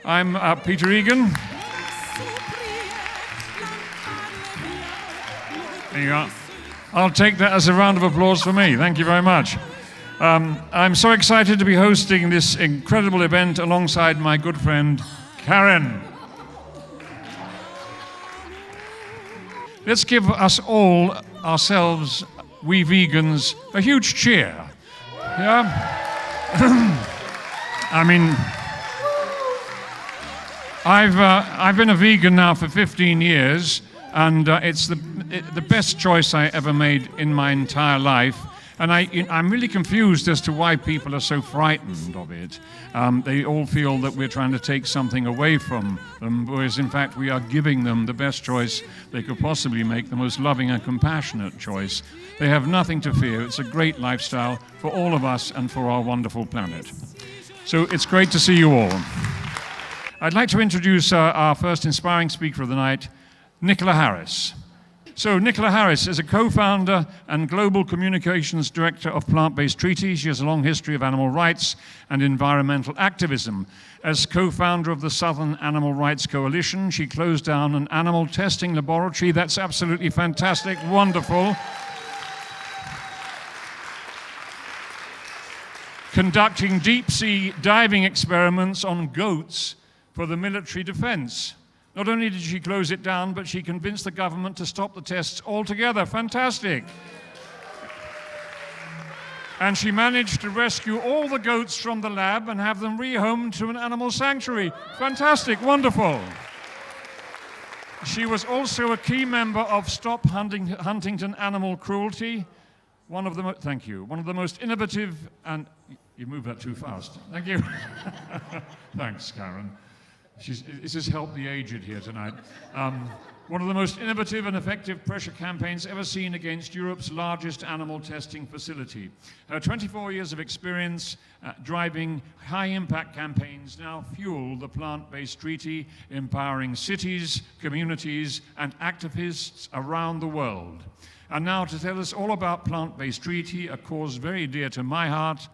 I'm Peter Egan. There you are. I'll take that as a round of applause for me. Thank you very much. I'm so excited to be hosting this incredible event alongside my good friend, Karin. Let's give us all, ourselves, we vegans, a huge cheer. Yeah? I mean, I've been a vegan now for 15 years, and it's the best choice I ever made in my entire life. And I'm really confused as to why people are so frightened of it. They all feel that we're trying to take something away from them, whereas in fact we are giving them the best choice they could possibly make, the most loving and compassionate choice. They have nothing to fear. It's a great lifestyle for all of us and for our wonderful planet. So it's great to see you all. I'd like to introduce our first inspiring speaker of the night, Nicola Harris. So Nicola Harris is a co-founder and global communications director of Plant-Based Treaty. She has a long history of animal rights and environmental activism. As co-founder of the Southern Animal Rights Coalition, she closed down an animal testing laboratory. That's absolutely fantastic, wonderful. Conducting deep-sea diving experiments on goats for the military defense. Not only did she close it down, but she convinced the government to stop the tests altogether. Fantastic. And she managed to rescue all the goats from the lab and have them rehomed to an animal sanctuary. Fantastic, wonderful. She was also a key member of Stop Huntington Animal Cruelty. Thank you. One of the most innovative and... You moved that too fast. Thank you. Thanks, Karin. This has helped the aged here tonight. One of the most innovative and effective pressure campaigns ever seen against Europe's largest animal testing facility. Her 24 years of experience driving high-impact campaigns now fuel the Plant-Based Treaty, empowering cities, communities, and activists around the world. And now to tell us all about Plant-Based Treaty, a cause very dear to my heart,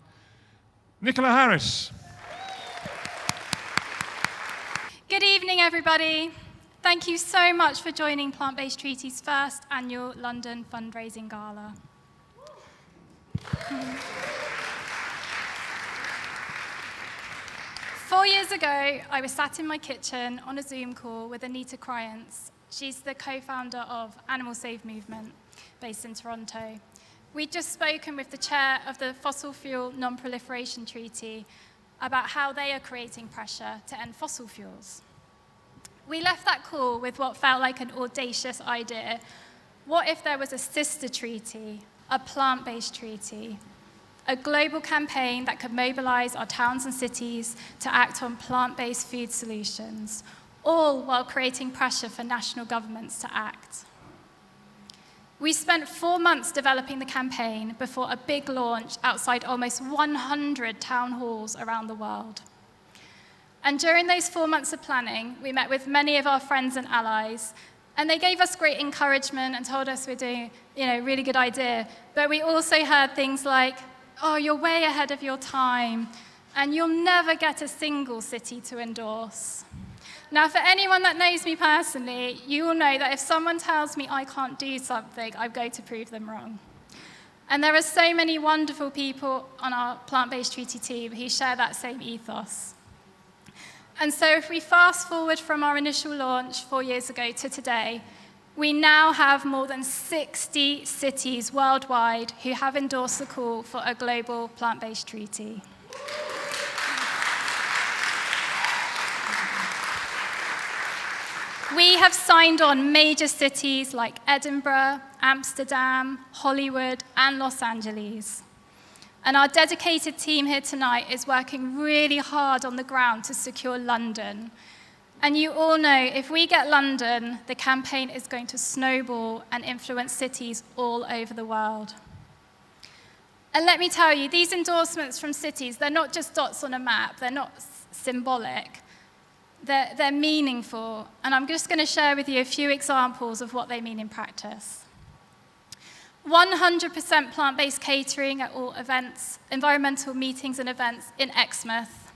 Nicola Harris. Good evening, everybody. Thank you so much for joining Plant-Based Treaty's first annual London fundraising gala. 4 years ago, I was sat in my kitchen on a Zoom call with Anita Cryance. She's the co-founder of Animal Save Movement, based in Toronto. We'd just spoken with the chair of the Fossil Fuel Non-Proliferation Treaty about how they are creating pressure to end fossil fuels. We left that call with what felt like an audacious idea. What if there was a sister treaty, a plant-based treaty, a global campaign that could mobilize our towns and cities to act on plant-based food solutions, all while creating pressure for national governments to act? We spent 4 months developing the campaign before a big launch outside almost 100 town halls around the world. And during those 4 months of planning, we met with many of our friends and allies, and they gave us great encouragement and told us we're doing a really good idea. But we also heard things like, oh, you're way ahead of your time, and you'll never get a single city to endorse. Now, for anyone that knows me personally, you will know that if someone tells me I can't do something, I'm going to prove them wrong. And there are so many wonderful people on our Plant-Based Treaty team who share that same ethos. And so if we fast forward from our initial launch 4 years ago to today, we now have more than 60 cities worldwide who have endorsed the call for a global plant-based treaty. We have signed on major cities like Edinburgh, Amsterdam, Hollywood, and Los Angeles. And our dedicated team here tonight is working really hard on the ground to secure London. And you all know, if we get London, the campaign is going to snowball and influence cities all over the world. And let me tell you, these endorsements from cities, they're not just dots on a map, they're not symbolic. They're meaningful, and I'm just going to share with you a few examples of what they mean in practice. 100% plant-based catering at all events, environmental meetings and events in Exmouth.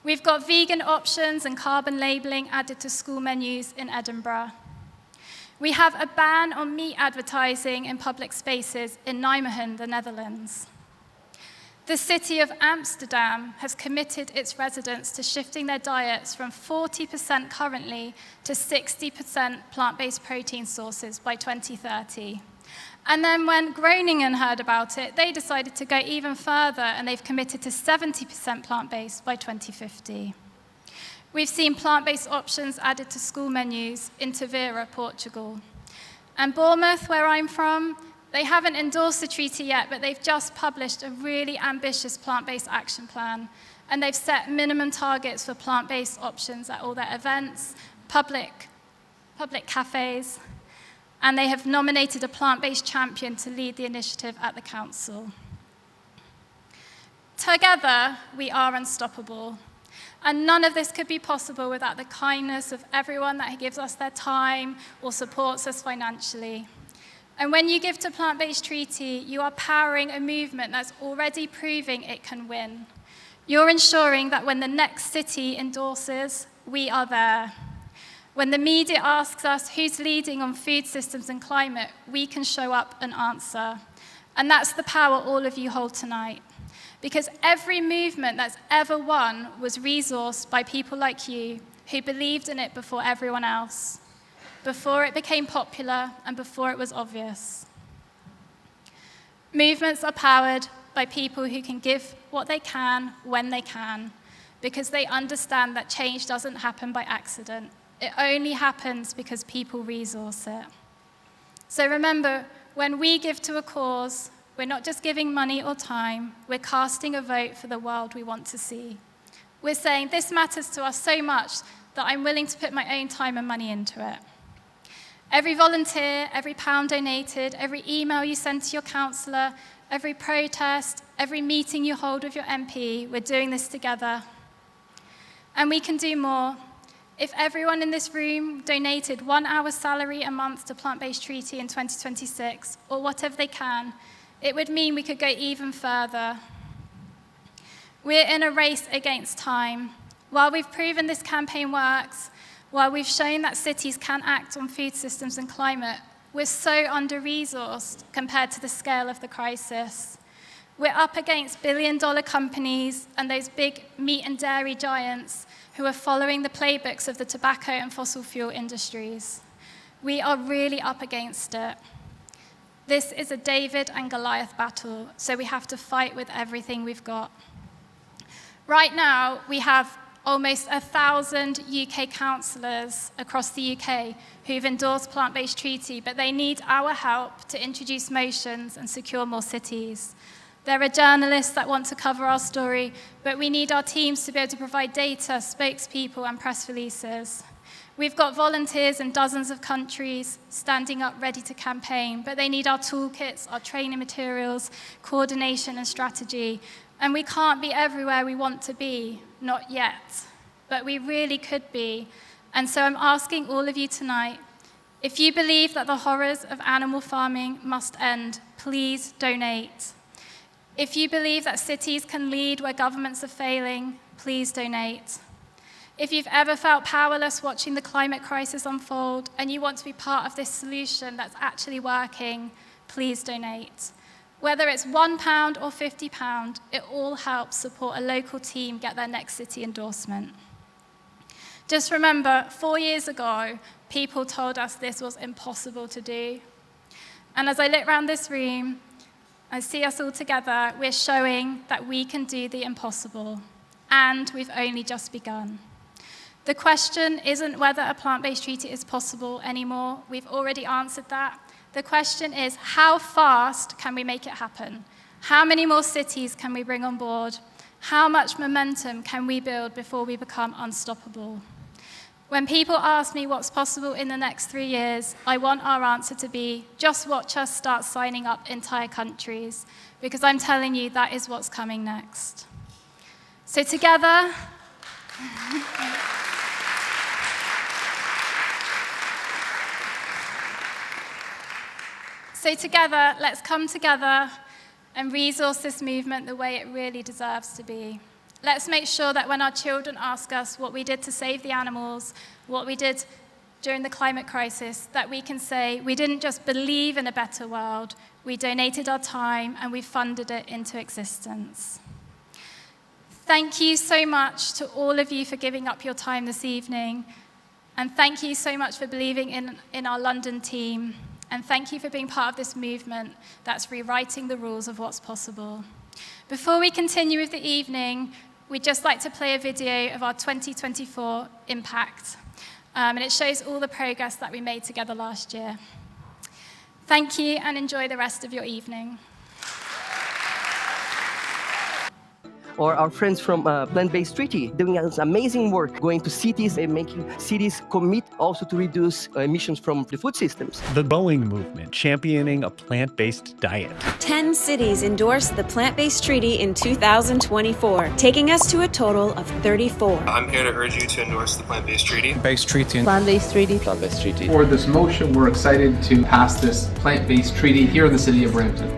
We've got vegan options and carbon labelling added to school menus in Edinburgh. We have a ban on meat advertising in public spaces in Nijmegen, the Netherlands. The city of Amsterdam has committed its residents to shifting their diets from 40% currently to 60% plant-based protein sources by 2030. And then when Groningen heard about it, they decided to go even further, and they've committed to 70% plant-based by 2050. We've seen plant-based options added to school menus in Tavira, Portugal. And Bournemouth, where I'm from, they haven't endorsed the treaty yet, but they've just published a really ambitious plant-based action plan. And they've set minimum targets for plant-based options at all their events, public cafes, and they have nominated a plant-based champion to lead the initiative at the council. Together, we are unstoppable. And none of this could be possible without the kindness of everyone that gives us their time or supports us financially. And when you give to Plant-Based Treaty, you are powering a movement that's already proving it can win. You're ensuring that when the next city endorses, we are there. When the media asks us who's leading on food systems and climate, we can show up and answer. And that's the power all of you hold tonight. Because every movement that's ever won was resourced by people like you who believed in it before everyone else, before it became popular and before it was obvious. Movements are powered by people who can give what they can when they can, because they understand that change doesn't happen by accident. It only happens because people resource it. So remember, when we give to a cause, we're not just giving money or time, we're casting a vote for the world we want to see. We're saying, this matters to us so much that I'm willing to put my own time and money into it. Every volunteer, every pound donated, every email you send to your councillor, every protest, every meeting you hold with your MP, we're doing this together. And we can do more. If everyone in this room donated 1 hour's salary a month to Plant-Based Treaty in 2026, or whatever they can, it would mean we could go even further. We're in a race against time. While we've proven this campaign works, while we've shown that cities can act on food systems and climate, we're so under-resourced compared to the scale of the crisis. We're up against billion-dollar companies and those big meat and dairy giants who are following the playbooks of the tobacco and fossil fuel industries. We are really up against it. This is a David and Goliath battle, so we have to fight with everything we've got. Right now, we have almost 1,000 UK councillors across the UK who've endorsed Plant-Based Treaty, but they need our help to introduce motions and secure more cities. There are journalists that want to cover our story, but we need our teams to be able to provide data, spokespeople, and press releases. We've got volunteers in dozens of countries standing up ready to campaign, but they need our toolkits, our training materials, coordination and strategy. And we can't be everywhere we want to be, not yet, but we really could be. And so I'm asking all of you tonight, if you believe that the horrors of animal farming must end, please donate. If you believe that cities can lead where governments are failing, please donate. If you've ever felt powerless watching the climate crisis unfold and you want to be part of this solution that's actually working, please donate. Whether it's £1 or £50, it all helps support a local team get their next city endorsement. Just remember, 4 years ago, people told us this was impossible to do. And as I look around this room, I see us all together, we're showing that we can do the impossible. And we've only just begun. The question isn't whether a plant-based treaty is possible anymore. We've already answered that. The question is, how fast can we make it happen? How many more cities can we bring on board? How much momentum can we build before we become unstoppable? When people ask me what's possible in the next 3 years, I want our answer to be, just watch us start signing up entire countries, because I'm telling you that is what's coming next. So together, let's come together and resource this movement the way it really deserves to be. Let's make sure that when our children ask us what we did to save the animals, what we did during the climate crisis, that we can say we didn't just believe in a better world, we donated our time and we funded it into existence. Thank you so much to all of you for giving up your time this evening. And thank you so much for believing in our London team. And thank you for being part of this movement that's rewriting the rules of what's possible. Before we continue with the evening, we'd just like to play a video of our 2024 impact. And it shows all the progress that we made together last year. Thank you and enjoy the rest of your evening. Or our friends from Plant-Based Treaty doing amazing work, going to cities and making cities commit also to reduce emissions from the food systems. The Boeing movement, championing a plant-based diet. 10 cities endorsed the Plant-Based Treaty in 2024, taking us to a total of 34. I'm here to urge you to endorse the Plant-Based Treaty. Plant-Based Treaty. Plant-Based Treaty. Plant-Based Treaty. For this motion, we're excited to pass this Plant-Based Treaty here in the city of Brampton.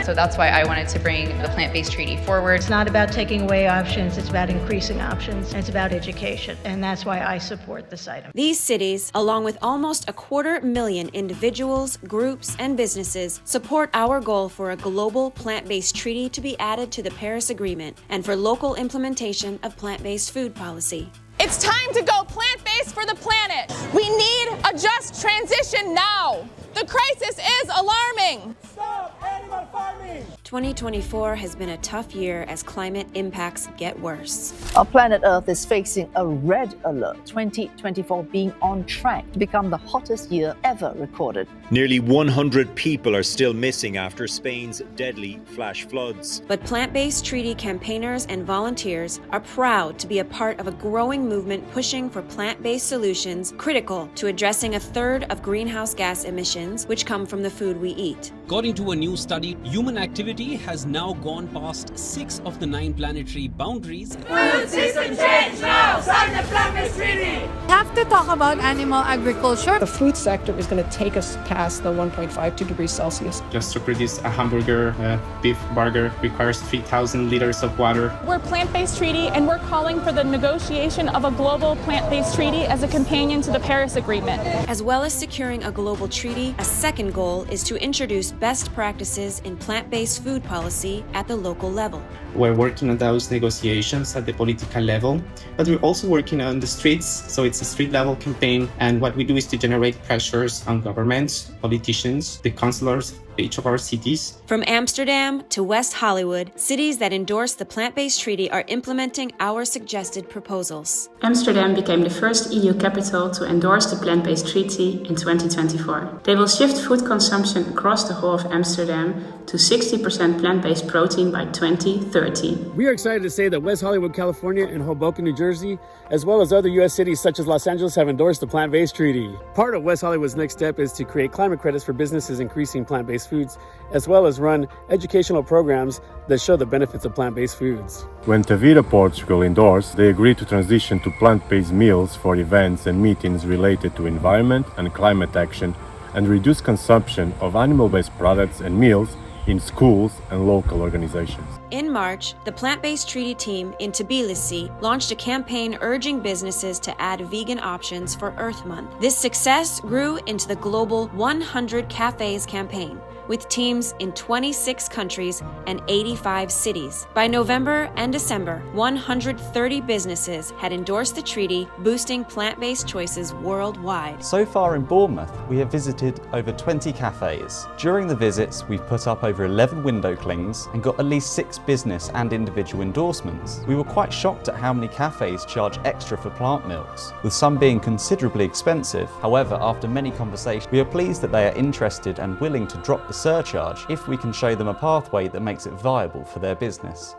So that's why I wanted to bring the Plant-Based Treaty forward. It's not about taking away options, it's about increasing options, it's about education, and that's why I support this item. These cities, along with almost 250,000 individuals, groups, and businesses, support our goal for a global plant-based treaty to be added to the Paris Agreement and for local implementation of plant-based food policy. It's time to go plant-based for the planet. We need a just transition now. The crisis is alarming. Stop animal farming! 2024 has been a tough year as climate impacts get worse. Our planet Earth is facing a red alert, 2024 being on track to become the hottest year ever recorded. Nearly 100 people are still missing after Spain's deadly flash floods. But plant-based treaty campaigners and volunteers are proud to be a part of a growing movement pushing for plant-based solutions critical to addressing a third of greenhouse gas emissions which come from the food we eat. According to a new study, human activity has now gone past 6 of the 9 planetary boundaries. Food system change now! Sign the Plant-Based Treaty! We have to talk about animal agriculture. The food sector is going to take us past the 1.52 degrees Celsius. Just to produce a hamburger, a beef burger requires 3,000 liters of water. We're Plant-Based Treaty and we're calling for the negotiation of a global plant-based treaty as a companion to the Paris Agreement. As well as securing a global treaty, a second goal is to introduce best practices in plant-based food policy at the local level. We're working on those negotiations at the political level, but we're also working on the streets, so it's a street-level campaign, and what we do is to generate pressures on governments, politicians, the councillors of each of our cities. From Amsterdam to West Hollywood, cities that endorse the plant-based treaty are implementing our suggested proposals. Amsterdam became the first EU capital to endorse the plant-based treaty in 2024. They will shift food consumption across the whole of Amsterdam to 60% plant-based protein by 2030. We are excited to say that West Hollywood, California and Hoboken, New Jersey, as well as other U.S. cities such as Los Angeles have endorsed the plant-based treaty. Part of West Hollywood's next step is to create climate credits for businesses increasing plant-based foods, as well as run educational programs that show the benefits of plant-based foods. When Tavira Portugal endorsed, they agreed to transition to plant-based meals for events and meetings related to environment and climate action and reduce consumption of animal-based products and meals in schools and local organizations. In March, the Plant-Based Treaty team in Tbilisi launched a campaign urging businesses to add vegan options for Earth Month. This success grew into the global 100 Cafes campaign, with teams in 26 countries and 85 cities. By November and December, 130 businesses had endorsed the treaty, boosting plant-based choices worldwide. So far in Bournemouth, we have visited over 20 cafes. During the visits, we've put up over 11 window clings and got at least 6 business and individual endorsements. We were quite shocked at how many cafes charge extra for plant milks, with some being considerably expensive. However, after many conversations, we are pleased that they are interested and willing to drop the surcharge if we can show them a pathway that makes it viable for their business.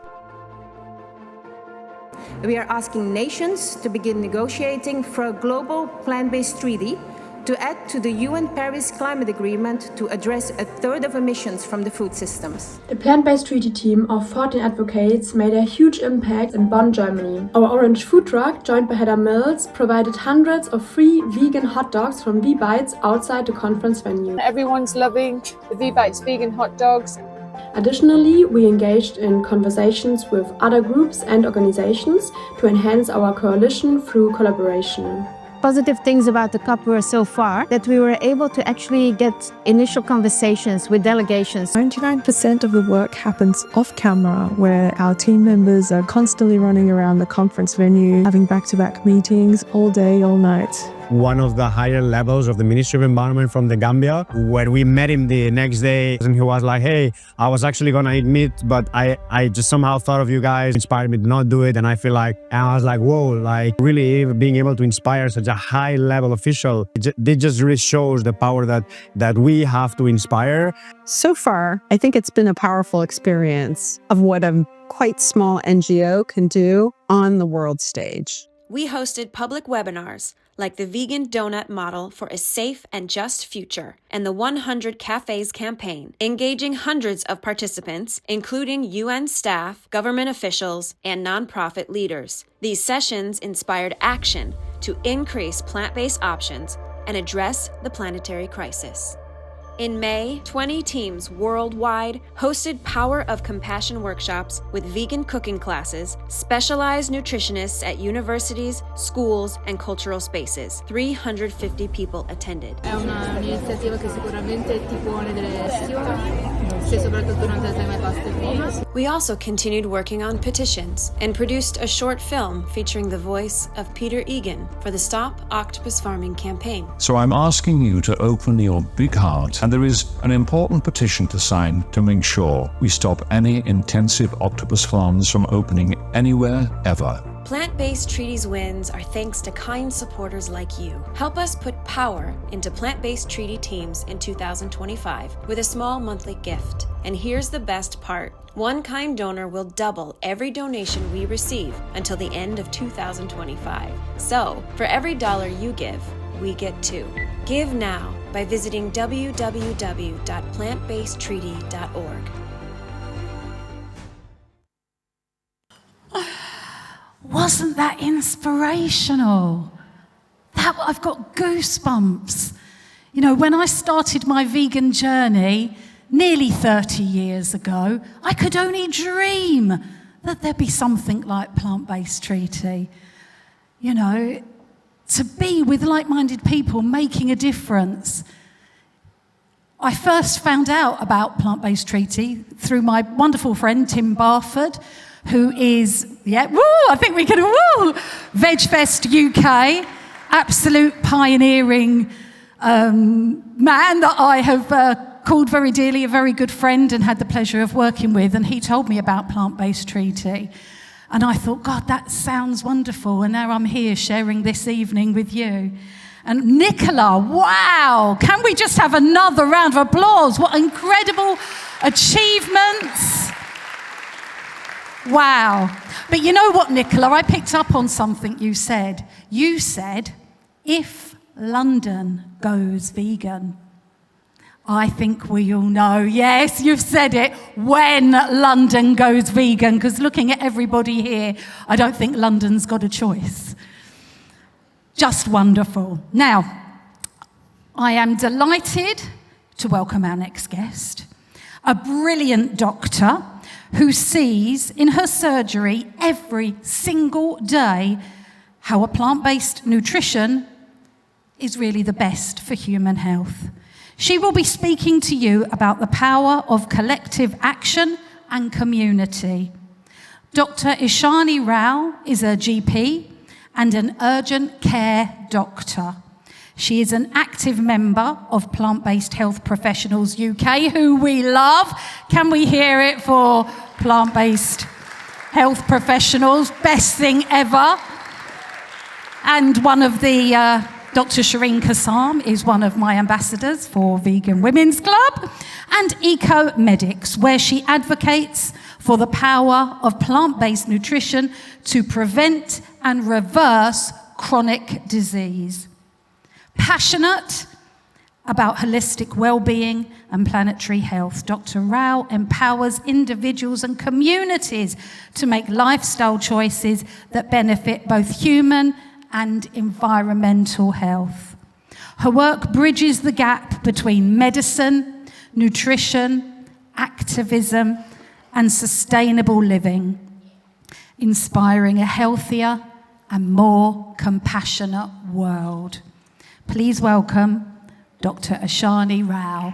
We are asking nations to begin negotiating for a global plant-based treaty to add to the UN Paris Climate Agreement to address a third of emissions from the food systems. The plant-based treaty team of 14 advocates made a huge impact in Bonn, Germany. Our orange food truck, joined by Hedda Mills, provided hundreds of free vegan hot dogs from V-Bites outside the conference venue. Everyone's loving the V-Bites vegan hot dogs. Additionally, we engaged in conversations with other groups and organizations to enhance our coalition through collaboration. Positive things about the COP were so far that we were able to actually get initial conversations with delegations. 99% of the work happens off camera, where our team members are constantly running around the conference venue, having back-to-back meetings all day, all night. One of the higher levels of the Ministry of Environment from the Gambia, where we met him the next day, and he was like, hey, I was actually gonna eat meat, but I just somehow thought of you guys, inspired me to not do it. And I feel like, and I was like, whoa, like really being able to inspire such a high level official, it just really shows the power that we have to inspire. So far, I think it's been a powerful experience of what a quite small NGO can do on the world stage. We hosted public webinars like the Vegan Donut Model for a Safe and Just Future and the 100 Cafes campaign, engaging hundreds of participants, including UN staff, government officials, and nonprofit leaders. These sessions inspired action to increase plant-based options and address the planetary crisis. In May, 20 teams worldwide hosted Power of Compassion workshops with vegan cooking classes, specialized nutritionists at universities, schools, and cultural spaces. 350 people attended. È un'iniziativa che sicuramente ti pone delle questioni, se soprattutto non te le sei mai poste prima. We also continued working on petitions and produced a short film featuring the voice of Peter Egan for the Stop Octopus Farming campaign. So I'm asking you to open your big heart, and there is an important petition to sign to make sure we stop any intensive octopus farms from opening anywhere ever. Plant-Based Treaties wins are thanks to kind supporters like you. Help us put power into plant-based treaty teams in 2025 with a small monthly gift. And here's the best part. One kind donor will double every donation we receive until the end of 2025. So, for every dollar you give, we get two. Give now by visiting www.plantbasedtreaty.org. Wasn't that inspirational? I've got goosebumps. You know, when I started my vegan journey nearly 30 years ago, I could only dream that there'd be something like Plant-Based Treaty. You know, to be with like-minded people making a difference. I first found out about Plant-Based Treaty through my wonderful friend Tim Barford, who is, I think we can, VegFest UK, absolute pioneering man that I have called very dearly, a very good friend and had the pleasure of working with, and he told me about Plant-Based Treaty. And I thought, God, that sounds wonderful, and now I'm here sharing this evening with you. And Nicola, wow, can we just have another round of applause? What incredible achievements. Wow. But you know what, Nicola, I picked up on something you said. You said, if London goes vegan. I think we all know, yes, you've said it, when London goes vegan, because looking at everybody here, I don't think London's got a choice. Just wonderful. Now, I am delighted to welcome our next guest, a brilliant doctor who sees in her surgery every single day how a plant-based nutrition is really the best for human health. She will be speaking to you about the power of collective action and community. Dr. Ishani Rao is a GP and an urgent care doctor. She is an active member of Plant-Based Health Professionals UK, who we love. Can we hear it for Plant-Based Health Professionals? Best thing ever. And one of the, Dr. Shireen Kassam is one of my ambassadors for Vegan Women's Club. And Eco Medics, where she advocates for the power of plant-based nutrition to prevent and reverse chronic disease. Passionate about holistic well-being and planetary health, Dr. Rao empowers individuals and communities to make lifestyle choices that benefit both human and environmental health. Her work bridges the gap between medicine, nutrition, activism, and sustainable living, inspiring a healthier and more compassionate world. Please welcome Dr. Ishani Rao.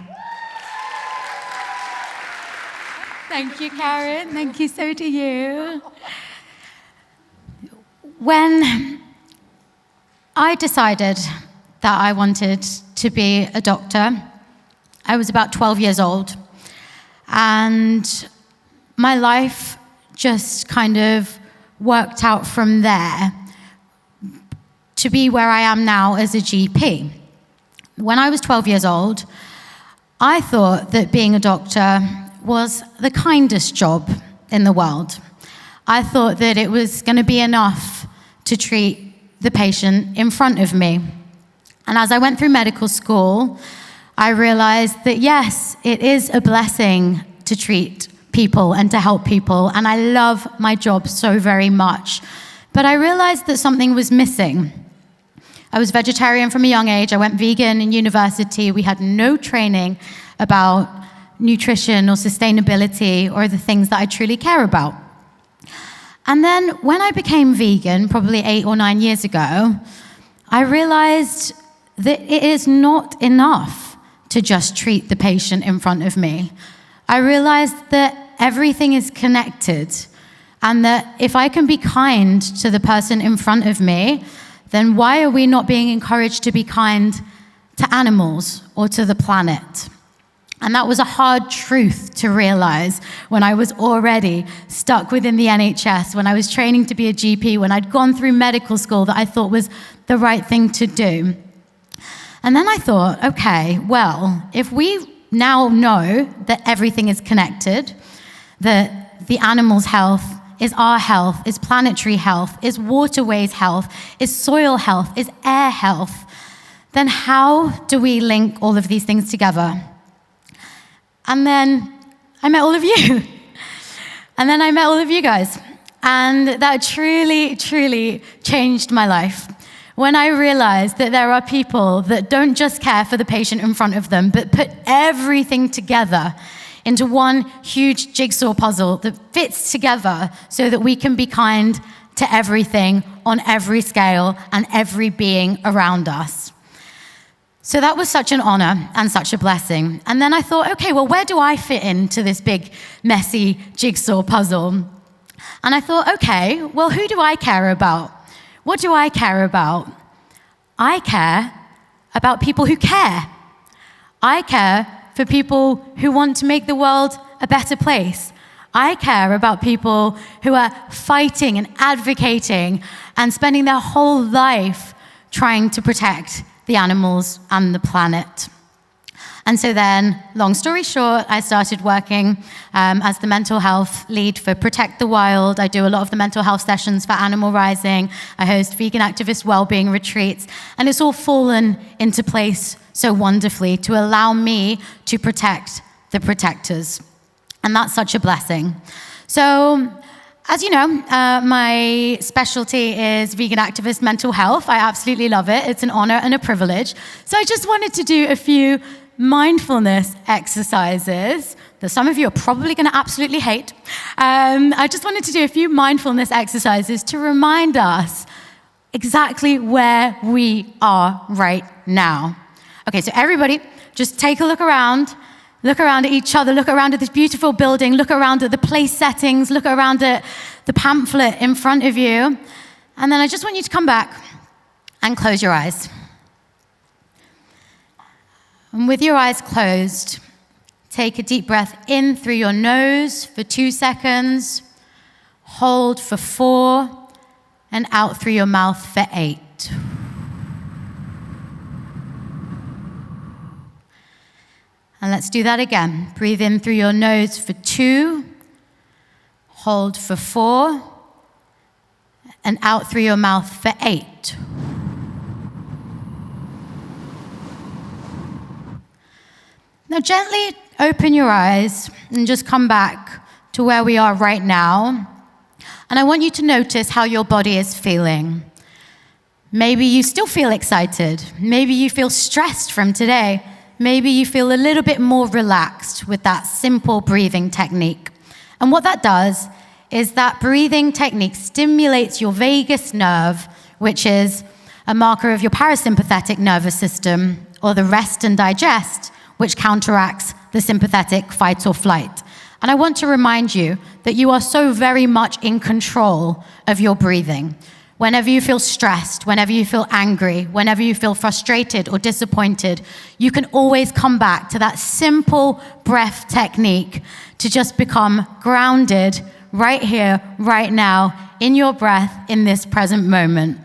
Thank you, Karin. Thank you, so do you. When I decided that I wanted to be a doctor, I was about 12 years old. And my life just kind of worked out from there to be where I am now as a GP. When I was 12 years old, I thought that being a doctor was the kindest job in the world. I thought that it was going to be enough to treat the patient in front of me. And as I went through medical school, I realized that yes, it is a blessing to treat people and to help people, and I love my job so very much. But I realized that something was missing. I was vegetarian from a young age. I went vegan in university. We had no training about nutrition or sustainability or the things that I truly care about. And then when I became vegan, probably 8 or 9 years ago, I realized that it is not enough to just treat the patient in front of me. I realized that everything is connected, and that if I can be kind to the person in front of me, then why are we not being encouraged to be kind to animals or to the planet? And that was a hard truth to realize when I was already stuck within the NHS, when I was training to be a GP, when I'd gone through medical school, that I thought was the right thing to do. And then I thought, okay, well, if we now know that everything is connected, that the animal's health is our health, is planetary health, is waterways health, is soil health, is air health, then how do we link all of these things together? And then I met all of you. And then I met all of you guys. And that truly, truly changed my life. When I realized that there are people that don't just care for the patient in front of them, but put everything together into one huge jigsaw puzzle that fits together so that we can be kind to everything on every scale and every being around us. So that was such an honor and such a blessing. And then I thought, okay, well, where do I fit into this big, messy jigsaw puzzle? And I thought, okay, well, who do I care about? What do I care about? I care about people who care. I care for people who want to make the world a better place. I care about people who are fighting and advocating and spending their whole life trying to protect the animals and the planet. And so then, long story short, I started working as the mental health lead for Protect the Wild. I do a lot of the mental health sessions for Animal Rising. I host vegan activist wellbeing retreats. And it's all fallen into place so wonderfully to allow me to protect the protectors. And that's such a blessing. So, as you know, my specialty is vegan activist mental health. I absolutely love it. It's an honor and a privilege. So I just wanted to do a few mindfulness exercises that some of you are probably going to absolutely hate. I just wanted to do a few mindfulness exercises to remind us exactly where we are right now. Okay, so everybody, just take a look around. Look around at each other, look around at this beautiful building, look around at the place settings, look around at the pamphlet in front of you. And then I just want you to come back and close your eyes. And with your eyes closed, take a deep breath in through your nose for 2 seconds, hold for 4, and out through your mouth for 8. And let's do that again. Breathe in through your nose for 2, hold for 4, and out through your mouth for 8. Now gently open your eyes and just come back to where we are right now. And I want you to notice how your body is feeling. Maybe you still feel excited. Maybe you feel stressed from today. maybe you feel a little bit more relaxed with that simple breathing technique. And what that does is that breathing technique stimulates your vagus nerve, which is a marker of your parasympathetic nervous system, or the rest and digest, which counteracts the sympathetic fight or flight. And I want to remind you that you are so very much in control of your breathing. Whenever you feel stressed, whenever you feel angry, whenever you feel frustrated or disappointed, you can always come back to that simple breath technique to just become grounded right here, right now, in your breath, in this present moment.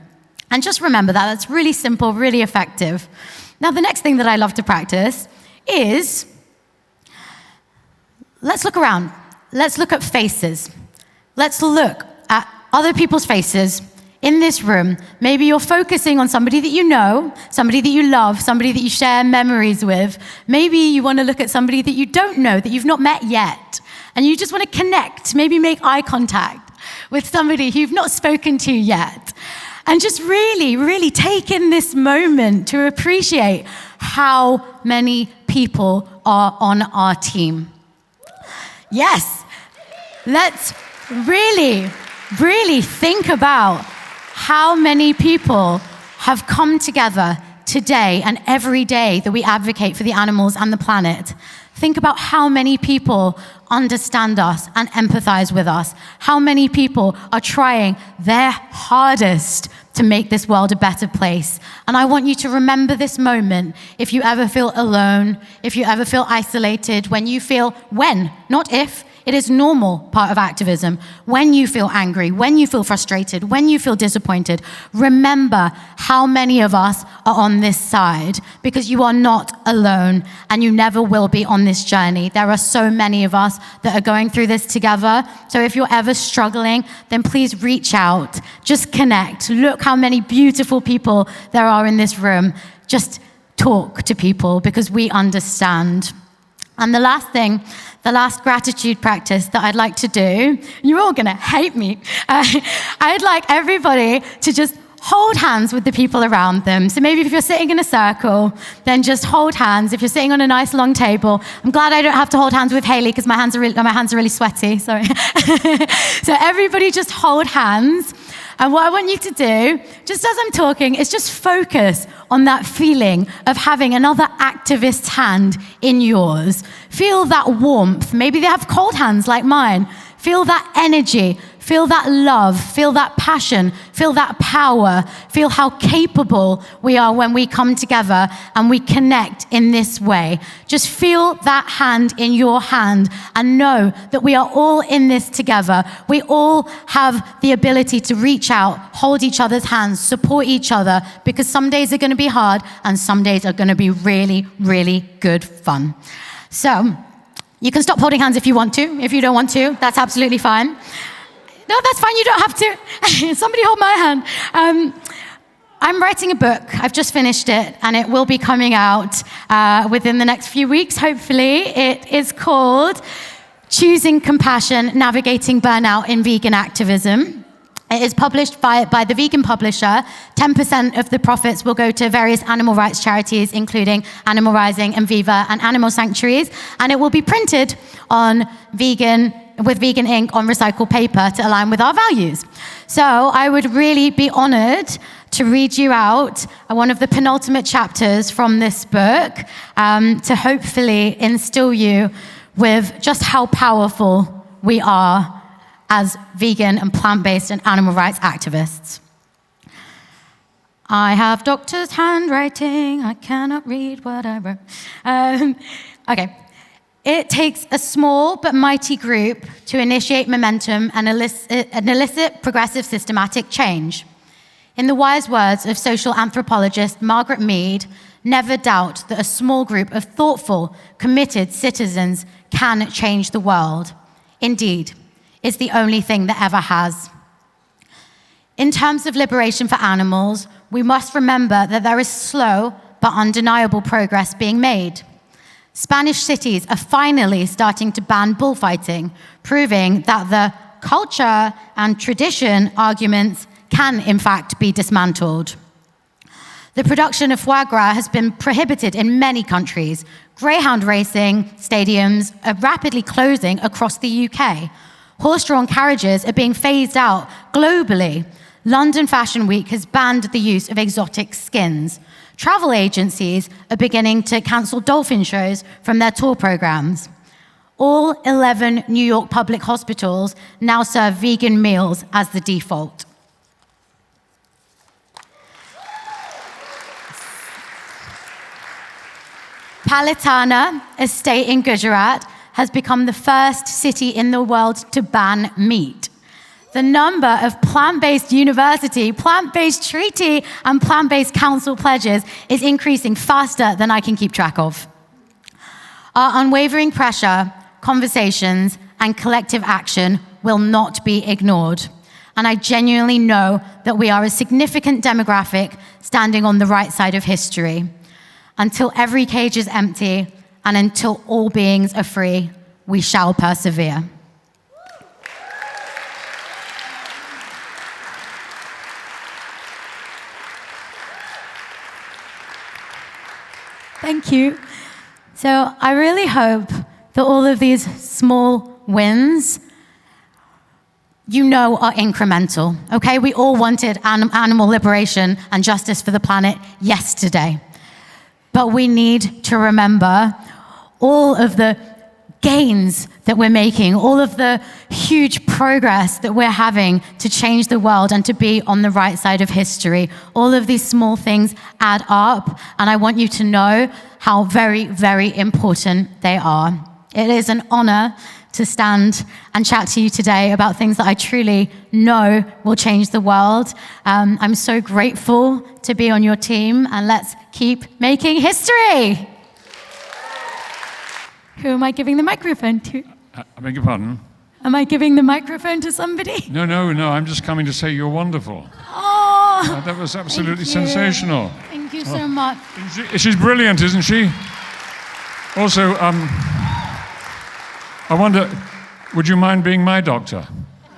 And just remember that. That's really simple, really effective. Now, the next thing that I love to practice is, let's look around. Let's look at faces. Let's look at other people's faces in this room. Maybe you're focusing on somebody that you know, somebody that you love, somebody that you share memories with. Maybe you want to look at somebody that you don't know, that you've not met yet, and you just want to connect, maybe make eye contact with somebody who you've not spoken to yet. And just really, really take in this moment to appreciate how many people are on our team. Yes, let's really, really think about how many people have come together today and every day that we advocate for the animals and the planet. Think about how many people understand us and empathize with us. How many people are trying their hardest to make this world a better place. And I want you to remember this moment if you ever feel alone, if you ever feel isolated, when, not if. It is normal part of activism. When you feel angry, when you feel frustrated, when you feel disappointed, remember how many of us are on this side, because you are not alone and you never will be on this journey. There are so many of us that are going through this together. So if you're ever struggling, then please reach out, just connect. Look how many beautiful people there are in this room. Just talk to people because we understand. And the last gratitude practice that I'd like to do, you're all gonna hate me. I'd like everybody to just hold hands with the people around them. So maybe if you're sitting in a circle, then just hold hands. If you're sitting on a nice long table, I'm glad I don't have to hold hands with Hayley because my hands are really sweaty, sorry. So everybody just hold hands. And what I want you to do, just as I'm talking, is just focus on that feeling of having another activist's hand in yours. Feel that warmth. Maybe they have cold hands like mine. Feel that energy. Feel that love, feel that passion, feel that power, feel how capable we are when we come together and we connect in this way. Just feel that hand in your hand and know that we are all in this together. We all have the ability to reach out, hold each other's hands, support each other, because some days are going to be hard and some days are going to be really, really good fun. So you can stop holding hands if you want to. If you don't want to, that's absolutely fine. No, that's fine, you don't have to. Somebody hold my hand. I'm writing a book. I've just finished it, and it will be coming out within the next few weeks, hopefully. It is called Choosing Compassion, Navigating Burnout in Vegan Activism. It is published by the vegan publisher. 10% of the profits will go to various animal rights charities, including Animal Rising and Viva and Animal Sanctuaries. And it will be printed on with vegan ink on recycled paper to align with our values. So I would really be honored to read you out one of the penultimate chapters from this book to hopefully instill you with just how powerful we are as vegan and plant-based and animal rights activists. I have doctor's handwriting. I cannot read what I wrote. Okay. It takes a small but mighty group to initiate momentum and elicit progressive systematic change. In the wise words of social anthropologist Margaret Mead, never doubt that a small group of thoughtful, committed citizens can change the world. Indeed, it's the only thing that ever has. In terms of liberation for animals, we must remember that there is slow but undeniable progress being made. Spanish cities are finally starting to ban bullfighting, proving that the culture and tradition arguments can, in fact, be dismantled. The production of foie gras has been prohibited in many countries. Greyhound racing stadiums are rapidly closing across the UK. Horse-drawn carriages are being phased out globally. London Fashion Week has banned the use of exotic skins. Travel agencies are beginning to cancel dolphin shows from their tour programs. All 11 New York public hospitals now serve vegan meals as the default. Palitana, a state in Gujarat, has become the first city in the world to ban meat. The number of plant-based university, plant-based treaty, and plant-based council pledges is increasing faster than I can keep track of. Our unwavering pressure, conversations, and collective action will not be ignored. And I genuinely know that we are a significant demographic standing on the right side of history. Until every cage is empty and until all beings are free, we shall persevere. Thank you. So I really hope that all of these small wins, you know, are incremental, okay? We all wanted animal liberation and justice for the planet yesterday. But we need to remember all of the gains that we're making, all of the huge progress that we're having to change the world and to be on the right side of history. All of these small things add up, and I want you to know how very, very important they are. It is an honor to stand and chat to you today about things that I truly know will change the world. I'm so grateful to be on your team, and let's keep making history. Who am I giving the microphone to? I beg your pardon? Am I giving the microphone to somebody? No, I'm just coming to say you're wonderful. Oh, that was absolutely sensational. Thank you so much. She's brilliant, isn't she? Also, I wonder, would you mind being my doctor?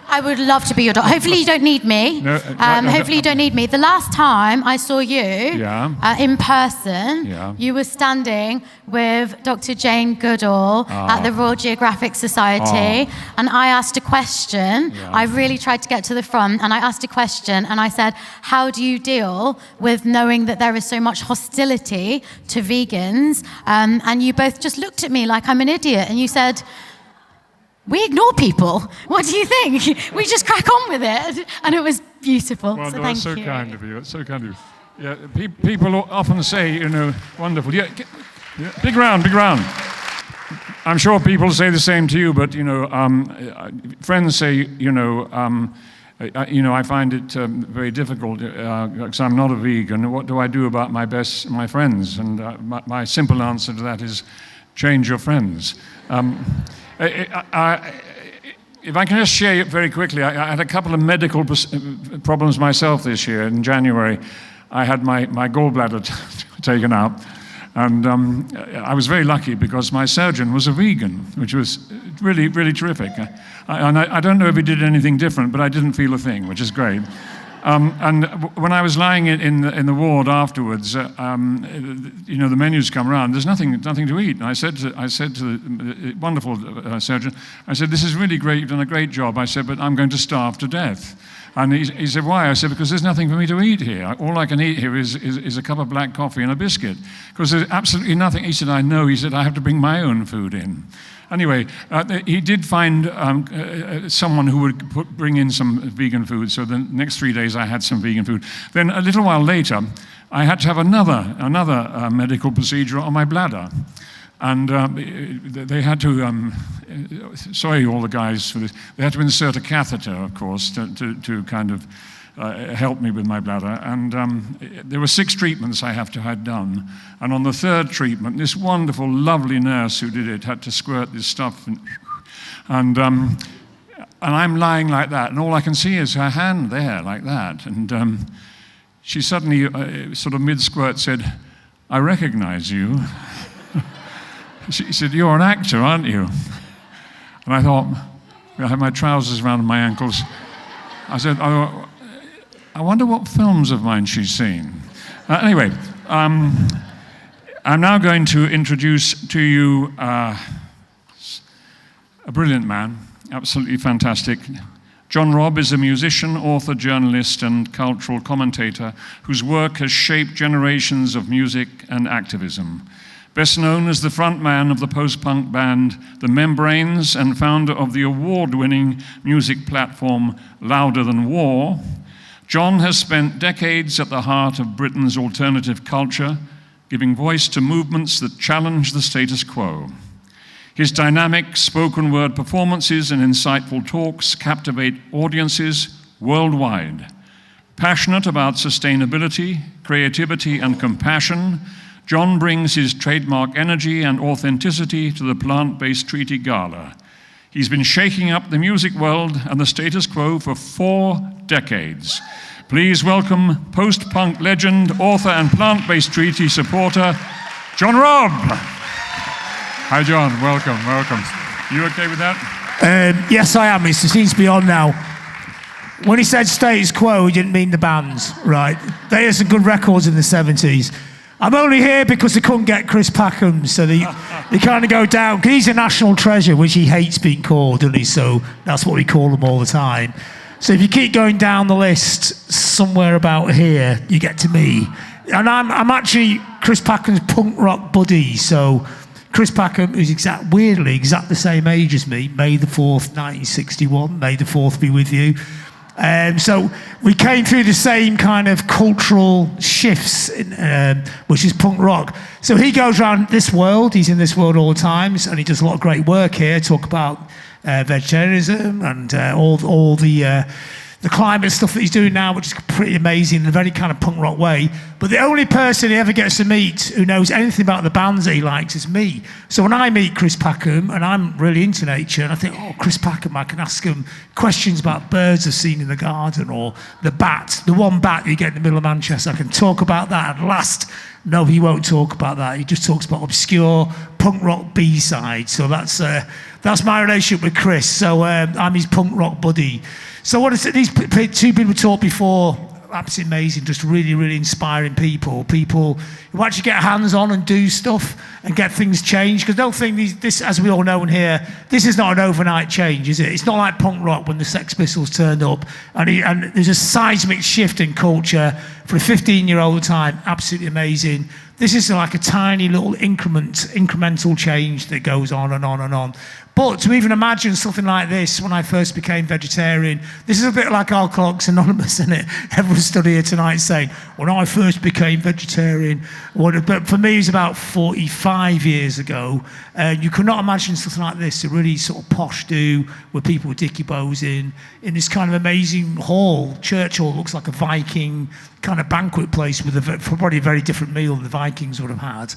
I would love to be your doctor. Hopefully you don't need me. No, hopefully you don't need me. The last time I saw you in person, you were standing with Dr. Jane Goodall at the Royal Geographic Society, and I asked a question. I really tried to get to the front, and I asked a question, and I said, how do you deal with knowing that there is so much hostility to vegans? And you both just looked at me like I'm an idiot, and you said, we ignore people. What do you think? We just crack on with it. And it was beautiful. Well, so no, thank that's so you. kind of you. It's so kind of you. Yeah, people often say, wonderful. Yeah, big round. I'm sure people say the same to you, but, friends say, I find it very difficult because I'm not a vegan. What do I do about my friends? And my simple answer to that is change your friends. If I can just share it very quickly, I had a couple of medical problems myself this year. In January, I had my gallbladder taken out, and I was very lucky because my surgeon was a vegan, which was really, really terrific. I don't know if he did anything different, but I didn't feel a thing, which is great. And when I was lying in the ward afterwards, the menus come around. There's nothing to eat. And I said to the wonderful surgeon, I said, "This is really great. You've done a great job." I said, "But I'm going to starve to death." And he said, "Why?" I said, "Because there's nothing for me to eat here. All I can eat here is a cup of black coffee and a biscuit. Because there's absolutely nothing." He said, "I know." He said, "I have to bring my own food in." Anyway, he did find someone who would bring in some vegan food. So the next 3 days I had some vegan food. Then a little while later, I had to have another medical procedure on my bladder. And they had to, sorry all the guys for this, they had to insert a catheter, of course, to kind of help me with my bladder. And there were 6 treatments I had done. And on the 3rd treatment, this wonderful, lovely nurse who did it had to squirt this stuff. And I'm lying like that, and all I can see is her hand there, like that. And she suddenly, sort of mid-squirt, said, "I recognize you." She said, "You're an actor, aren't you?" And I thought, I had my trousers around my ankles. I said, I wonder what films of mine she's seen. Anyway, I'm now going to introduce to you a brilliant man, absolutely fantastic. John Robb is a musician, author, journalist, and cultural commentator whose work has shaped generations of music and activism. Best known as the frontman of the post-punk band The Membranes and founder of the award-winning music platform Louder Than War, John has spent decades at the heart of Britain's alternative culture, giving voice to movements that challenge the status quo. His dynamic spoken word performances and insightful talks captivate audiences worldwide. Passionate about sustainability, creativity, and compassion, John brings his trademark energy and authenticity to the plant-based treaty Gala. He's been shaking up the music world and the status quo for 4 decades. Please welcome post-punk legend, author, and plant-based treaty supporter, John Robb. Hi, John. Welcome. You okay with that? Yes, I am. It seems to be on now. When he said status quo, he didn't mean the bands, right? They had some good records in the 70s. I'm only here because they couldn't get Chris Packham, so they kind of go down. Because he's a national treasure, which he hates being called, doesn't he? So that's what we call him all the time. So if you keep going down the list, somewhere about here, you get to me. And I'm actually Chris Packham's punk rock buddy. So Chris Packham, who's weirdly exact the same age as me, May the 4th, 1961. May the 4th be with you. So we came through the same kind of cultural shifts, which is punk rock. So he goes around this world, he's in this world all the time, and he does a lot of great work here, talk about vegetarianism and all the climate stuff that he's doing now, which is pretty amazing in a very kind of punk rock way. But the only person he ever gets to meet who knows anything about the bands that he likes is me. So when I meet Chris Packham, and I'm really into nature, and I think, oh, Chris Packham, I can ask him questions about birds I've seen in the garden, or the one bat you get in the middle of Manchester. I can talk about that. At last, no, he won't talk about that. He just talks about obscure punk rock B-side. So that's my relationship with Chris. So I'm his punk rock buddy. So what is it? These 2 people talked before, absolutely amazing, just really, really inspiring people who actually get hands on and do stuff and get things changed. Because don't think this, as we all know in here, this is not an overnight change, is it? It's not like punk rock when the Sex Pistols turned up and there's a seismic shift in culture for a 15-year-old time, absolutely amazing. This is like a tiny little incremental change that goes on and on and on. But to even imagine something like this when I first became vegetarian, this is a bit like Alcoholics Anonymous, isn't it? Everyone stood here tonight saying, when I first became vegetarian, but for me it was about 45 years ago. You could not imagine something like this, a really sort of posh do with people with dicky bows in this kind of amazing hall. Church hall looks like a Viking kind of banquet place with probably a very different meal than the Vikings would have had.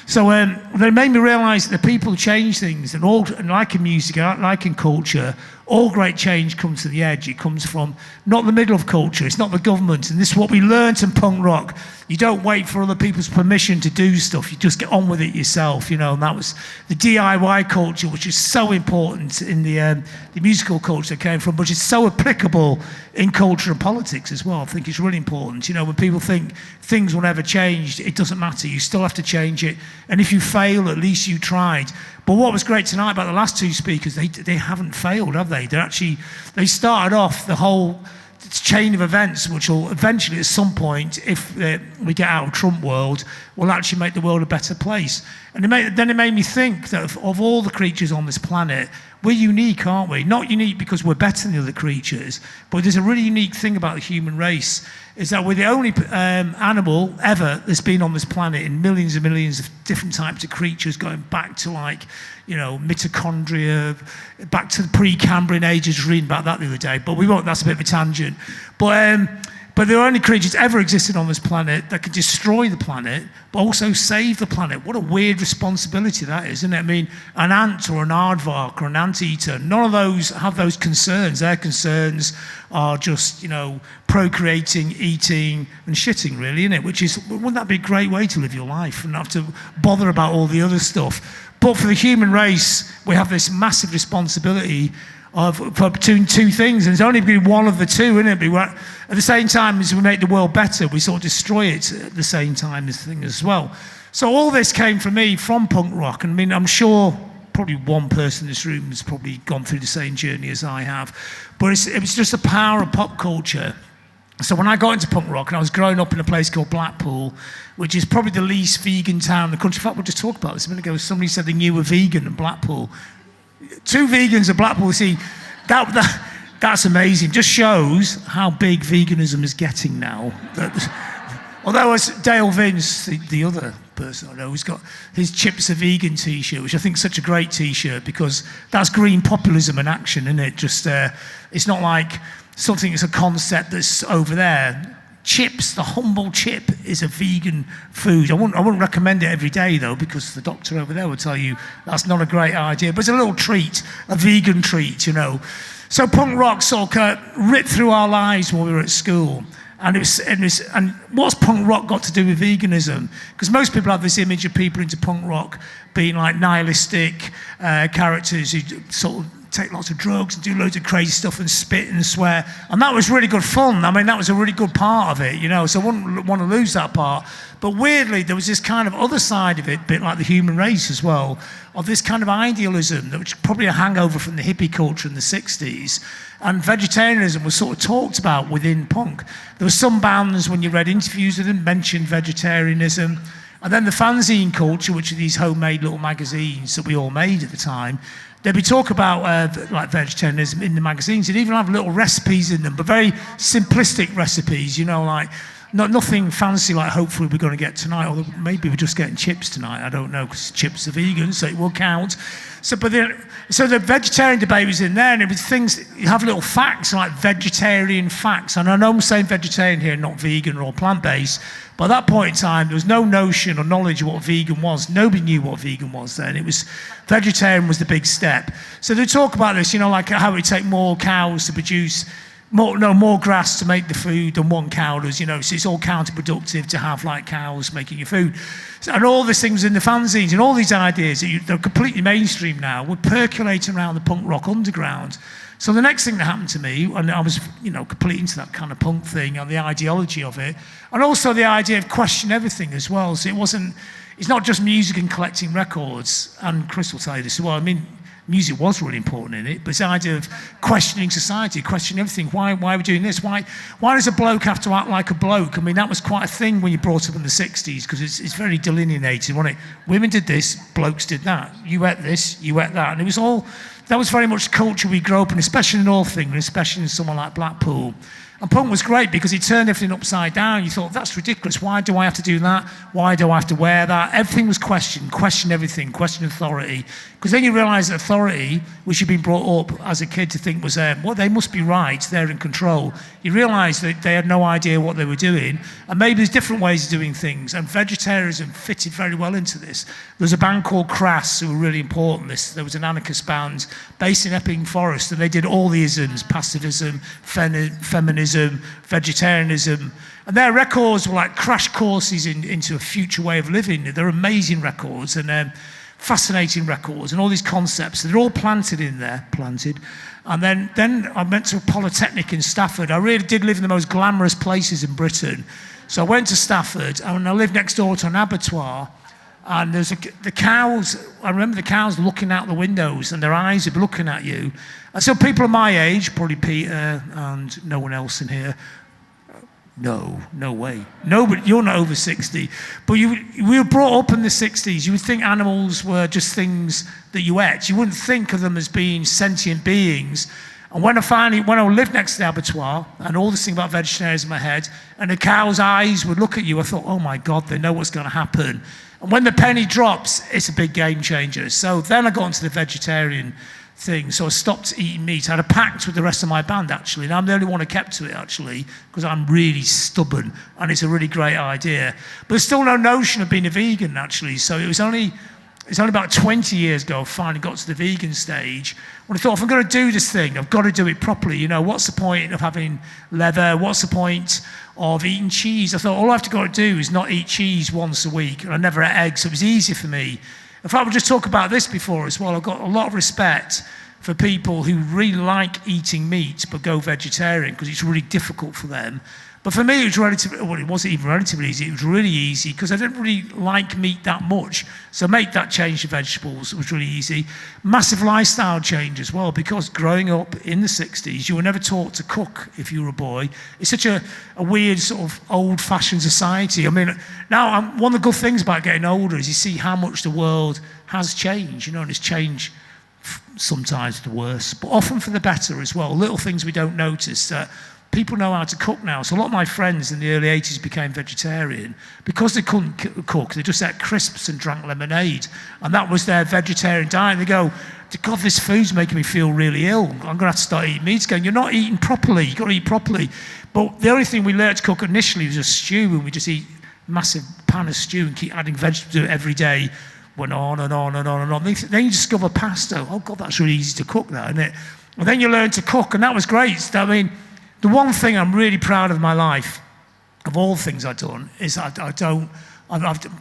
So they made me realise that the people change things, and like in music, like in culture, all great change comes to the edge. It comes from not the middle of culture, it's not the government, and this is what we learnt in punk rock. You don't wait for other people's permission to do stuff, you just get on with it yourself, and that was the DIY culture, which is so important in the musical culture that came from, which is so applicable in culture and politics as well. I think it's really important. When people think things will never change, it doesn't matter, you still have to change it, and if you fail, at least you tried. But what was great tonight about the last 2 speakers, they haven't failed, have they? They started off the whole chain of events, which will eventually, at some point, if we get out of Trump world, will actually make the world a better place. And then it made me think that of all the creatures on this planet, we're unique, aren't we? Not unique because we're better than the other creatures, but there's a really unique thing about the human race, is that we're the only animal ever that's been on this planet in millions and millions of different types of creatures, going back to mitochondria, back to the Precambrian ages, reading about that the other day, but we won't, that's a bit of a tangent. But the only creatures ever existed on this planet that could destroy the planet, but also save the planet. What a weird responsibility that is, isn't it? I mean, an ant or an aardvark or an anteater, none of those have those concerns. Their concerns are just, procreating, eating, and shitting, really, isn't it? Wouldn't that be a great way to live your life and not have to bother about all the other stuff? But for the human race, we have this massive responsibility between two things, and it's only been one of the two, isn't it? But at the same time as we make the world better, we sort of destroy it at the same time as thing as well. So all this came from me, from punk rock, and I mean, I'm sure probably one person in this room has probably gone through the same journey as I have, but it was just the power of pop culture. So when I got into punk rock, and I was growing up in a place called Blackpool, which is probably the least vegan town in the country. In fact, we'll just talk about this a minute ago. Somebody said they knew a vegan in Blackpool. 2 vegans in Blackpool, see, that's amazing. Just shows how big veganism is getting now. Although as Dale Vince, the other person I know, who's got his Chips Are Vegan t-shirt, which I think is such a great t-shirt, because that's green populism in action, isn't it? Just, it's not like something that's a concept that's over there. Chips, the humble chip, is a vegan food. I wouldn't recommend it every day, though, because the doctor over there would tell you that's not a great idea. But it's a little treat, a vegan treat, you know. So punk rock sort of ripped through our lives when we were at school. And what's punk rock got to do with veganism? Because most people have this image of people into punk rock being like nihilistic characters who sort of take lots of drugs and do loads of crazy stuff and spit and swear. And that was really good fun. I mean, that was a really good part of it, you know, so I wouldn't want to lose that part. But weirdly, there was this kind of other side of it, a bit like the human race as well, of this kind of idealism, which was probably a hangover from the hippie culture in the 60s. And vegetarianism was sort of talked about within punk. There were some bands, when you read interviews with them, mentioned vegetarianism. And then the fanzine culture, which are these homemade little magazines that we all made at the time, they'd be talk about like vegetarianism in the magazines. They'd even have little recipes in them, but very simplistic recipes, you know, like nothing fancy like hopefully we're going to get tonight, or maybe we're just getting chips tonight, I don't know, because chips are vegan, so it will count. So the vegetarian debate was in there, and it was things, you have little facts, like vegetarian facts. And I know I'm saying vegetarian here, not vegan or plant-based, but at that point in time, there was no notion or knowledge of what vegan was. Nobody knew what vegan was then. It was, vegetarian was the big step. So they talk about this, you know, like how it would take more cows to produce more grass to make the food than one cow does, you know, so it's all counterproductive to have like cows making your food. And all these things in the fanzines and all these ideas, they're completely mainstream now, were percolating around the punk rock underground. So the next thing that happened to me, and I was, you know, completely into that kind of punk thing and the ideology of it, and also the idea of questioning everything as well. So it's not just music and collecting records, and Chris will tell you this as well. I mean, music was really important in it, but it's the idea of questioning society, questioning everything. Why are we doing this? Why does a bloke have to act like a bloke? I mean, that was quite a thing when you brought up in the 60s, because it's very delineated, wasn't it? Women did this, blokes did that. You ate this, you ate that. And it was all, that was very much the culture we grew up in, especially in North England, especially in somewhere like Blackpool. And punk was great because it turned everything upside down. You thought, that's ridiculous. Why do I have to do that? Why do I have to wear that? Everything was questioned. Question everything. Question authority. Because then you realise that authority, which you've been brought up as a kid to think was, well, they must be right. They're in control. You realise that they had no idea what they were doing. And maybe there's different ways of doing things. And vegetarianism fitted very well into this. There was a band called Crass who were really important. There was an anarchist band based in Epping Forest, and they did all the isms: pacifism, feminism, vegetarianism, and their records were like crash courses into a future way of living. They're amazing records and fascinating records, and all these concepts, they're all planted in there, And then I went to a polytechnic in Stafford. I really did live in the most glamorous places in Britain. So I went to Stafford, and I lived next door to an abattoir. And there's the cows, I remember the cows looking out the windows, and their eyes would be looking at you. And so people of my age, probably Peter and no one else in here, no way. No, but you're not over 60. But we were brought up in the 60s. You would think animals were just things that you ate. You wouldn't think of them as being sentient beings. And when I lived next to the abattoir, and all this thing about vegetarianism in my head, and the cow's eyes would look at you, I thought, oh my God, they know what's going to happen. And when the penny drops, it's a big game changer. So then I got into the vegetarian thing. So I stopped eating meat. I had a pact with the rest of my band, actually. And I'm the only one who kept to it, actually, because I'm really stubborn. And it's a really great idea. But there's still no notion of being a vegan, actually. So it's only about 20 years ago I finally got to the vegan stage, when I thought, if I'm going to do this thing, I've got to do it properly. You know, what's the point of having leather? What's the point of eating cheese? I thought, all I have to go to do is not eat cheese once a week. And I never ate eggs, so it was easy for me. In fact, we'll just talk about this before as well. I've got a lot of respect for people who really like eating meat but go vegetarian because it's really difficult for them. But for me, it was relatively, well, it wasn't even relatively easy, it was really easy because I didn't really like meat that much. So make that change to vegetables was really easy. Massive lifestyle change as well, because growing up in the 60s, you were never taught to cook if you were a boy. It's such a weird sort of old-fashioned society. I mean, now one of the good things about getting older is you see how much the world has changed, you know, and it's changed sometimes for the worse, but often for the better as well. Little things we don't notice that people know how to cook now. So a lot of my friends in the early 80s became vegetarian because they couldn't cook. They just ate crisps and drank lemonade. And that was their vegetarian diet. They go, God, this food's making me feel really ill. I'm going to have to start eating meat again. You're not eating properly. You've got to eat properly. But the only thing we learned to cook initially was a stew, and we just eat a massive pan of stew and keep adding vegetables to it every day. Went on and on and on and on. Then you discover pasta. Oh, God, that's really easy to cook, that, isn't it? And then you learn to cook, and that was great. I mean, the one thing I'm really proud of in my life, of all things I've done, is I've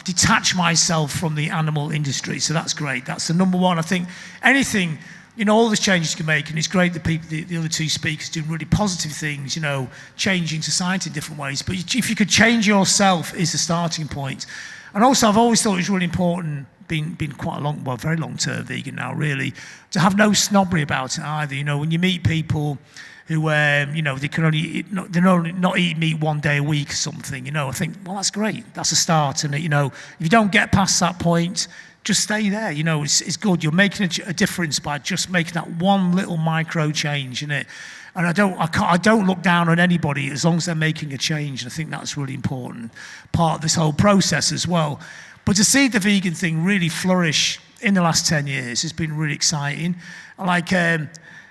detached myself from the animal industry. So that's great. That's the number one. I think anything, you know, all these changes you can make, and it's great that people, the other two speakers, doing really positive things, you know, changing society in different ways. But if you could change yourself is the starting point. And also, I've always thought it was really important, been quite a very long-term vegan now, really, to have no snobbery about it either. You know, when you meet people who, you know, they're not eating meat one day a week or something, you know, I think, well, that's great. That's a start. And, you know, if you don't get past that point, just stay there. You know, it's good. You're making a difference by just making that one little micro change in it. And I don't look down on anybody as long as they're making a change. And I think that's really important part of this whole process as well. But to see the vegan thing really flourish in the last 10 years has been really exciting. Like,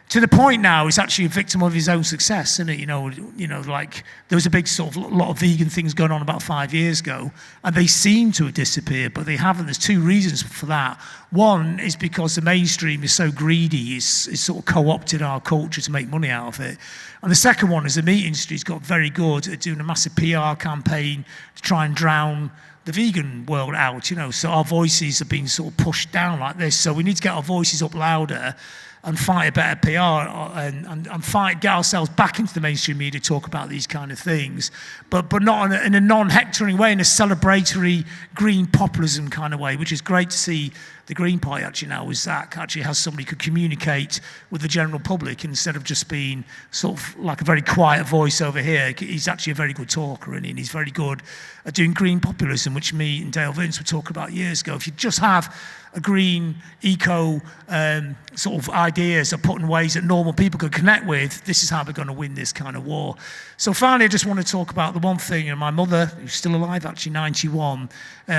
to the point now, he's actually a victim of his own success, isn't it? You know, like there was a big sort of lot of vegan things going on about 5 years ago, and they seem to have disappeared, but they haven't. There's two reasons for that. One is because the mainstream is so greedy, it's sort of co-opted our culture to make money out of it. And the second one is the meat industry's got very good at doing a massive PR campaign to try and drown the vegan world out, you know. So our voices have been sort of pushed down like this. So we need to get our voices up louder and fight a better PR and get ourselves back into the mainstream media to talk about these kind of things, but not in a non-hectoring way, in a celebratory green populism kind of way, which is great to see. The Green Party actually now is Zach actually has somebody who could communicate with the general public instead of just being sort of like a very quiet voice over here. He's actually a very good talker, and he's very good at doing green populism, which me and Dale Vince were talking about years ago. If you just have a green eco sort of ideas are put in ways that normal people could connect with, this is how we're going to win this kind of war. So finally, I just want to talk about the one thing, and my mother, who's still alive, actually 91,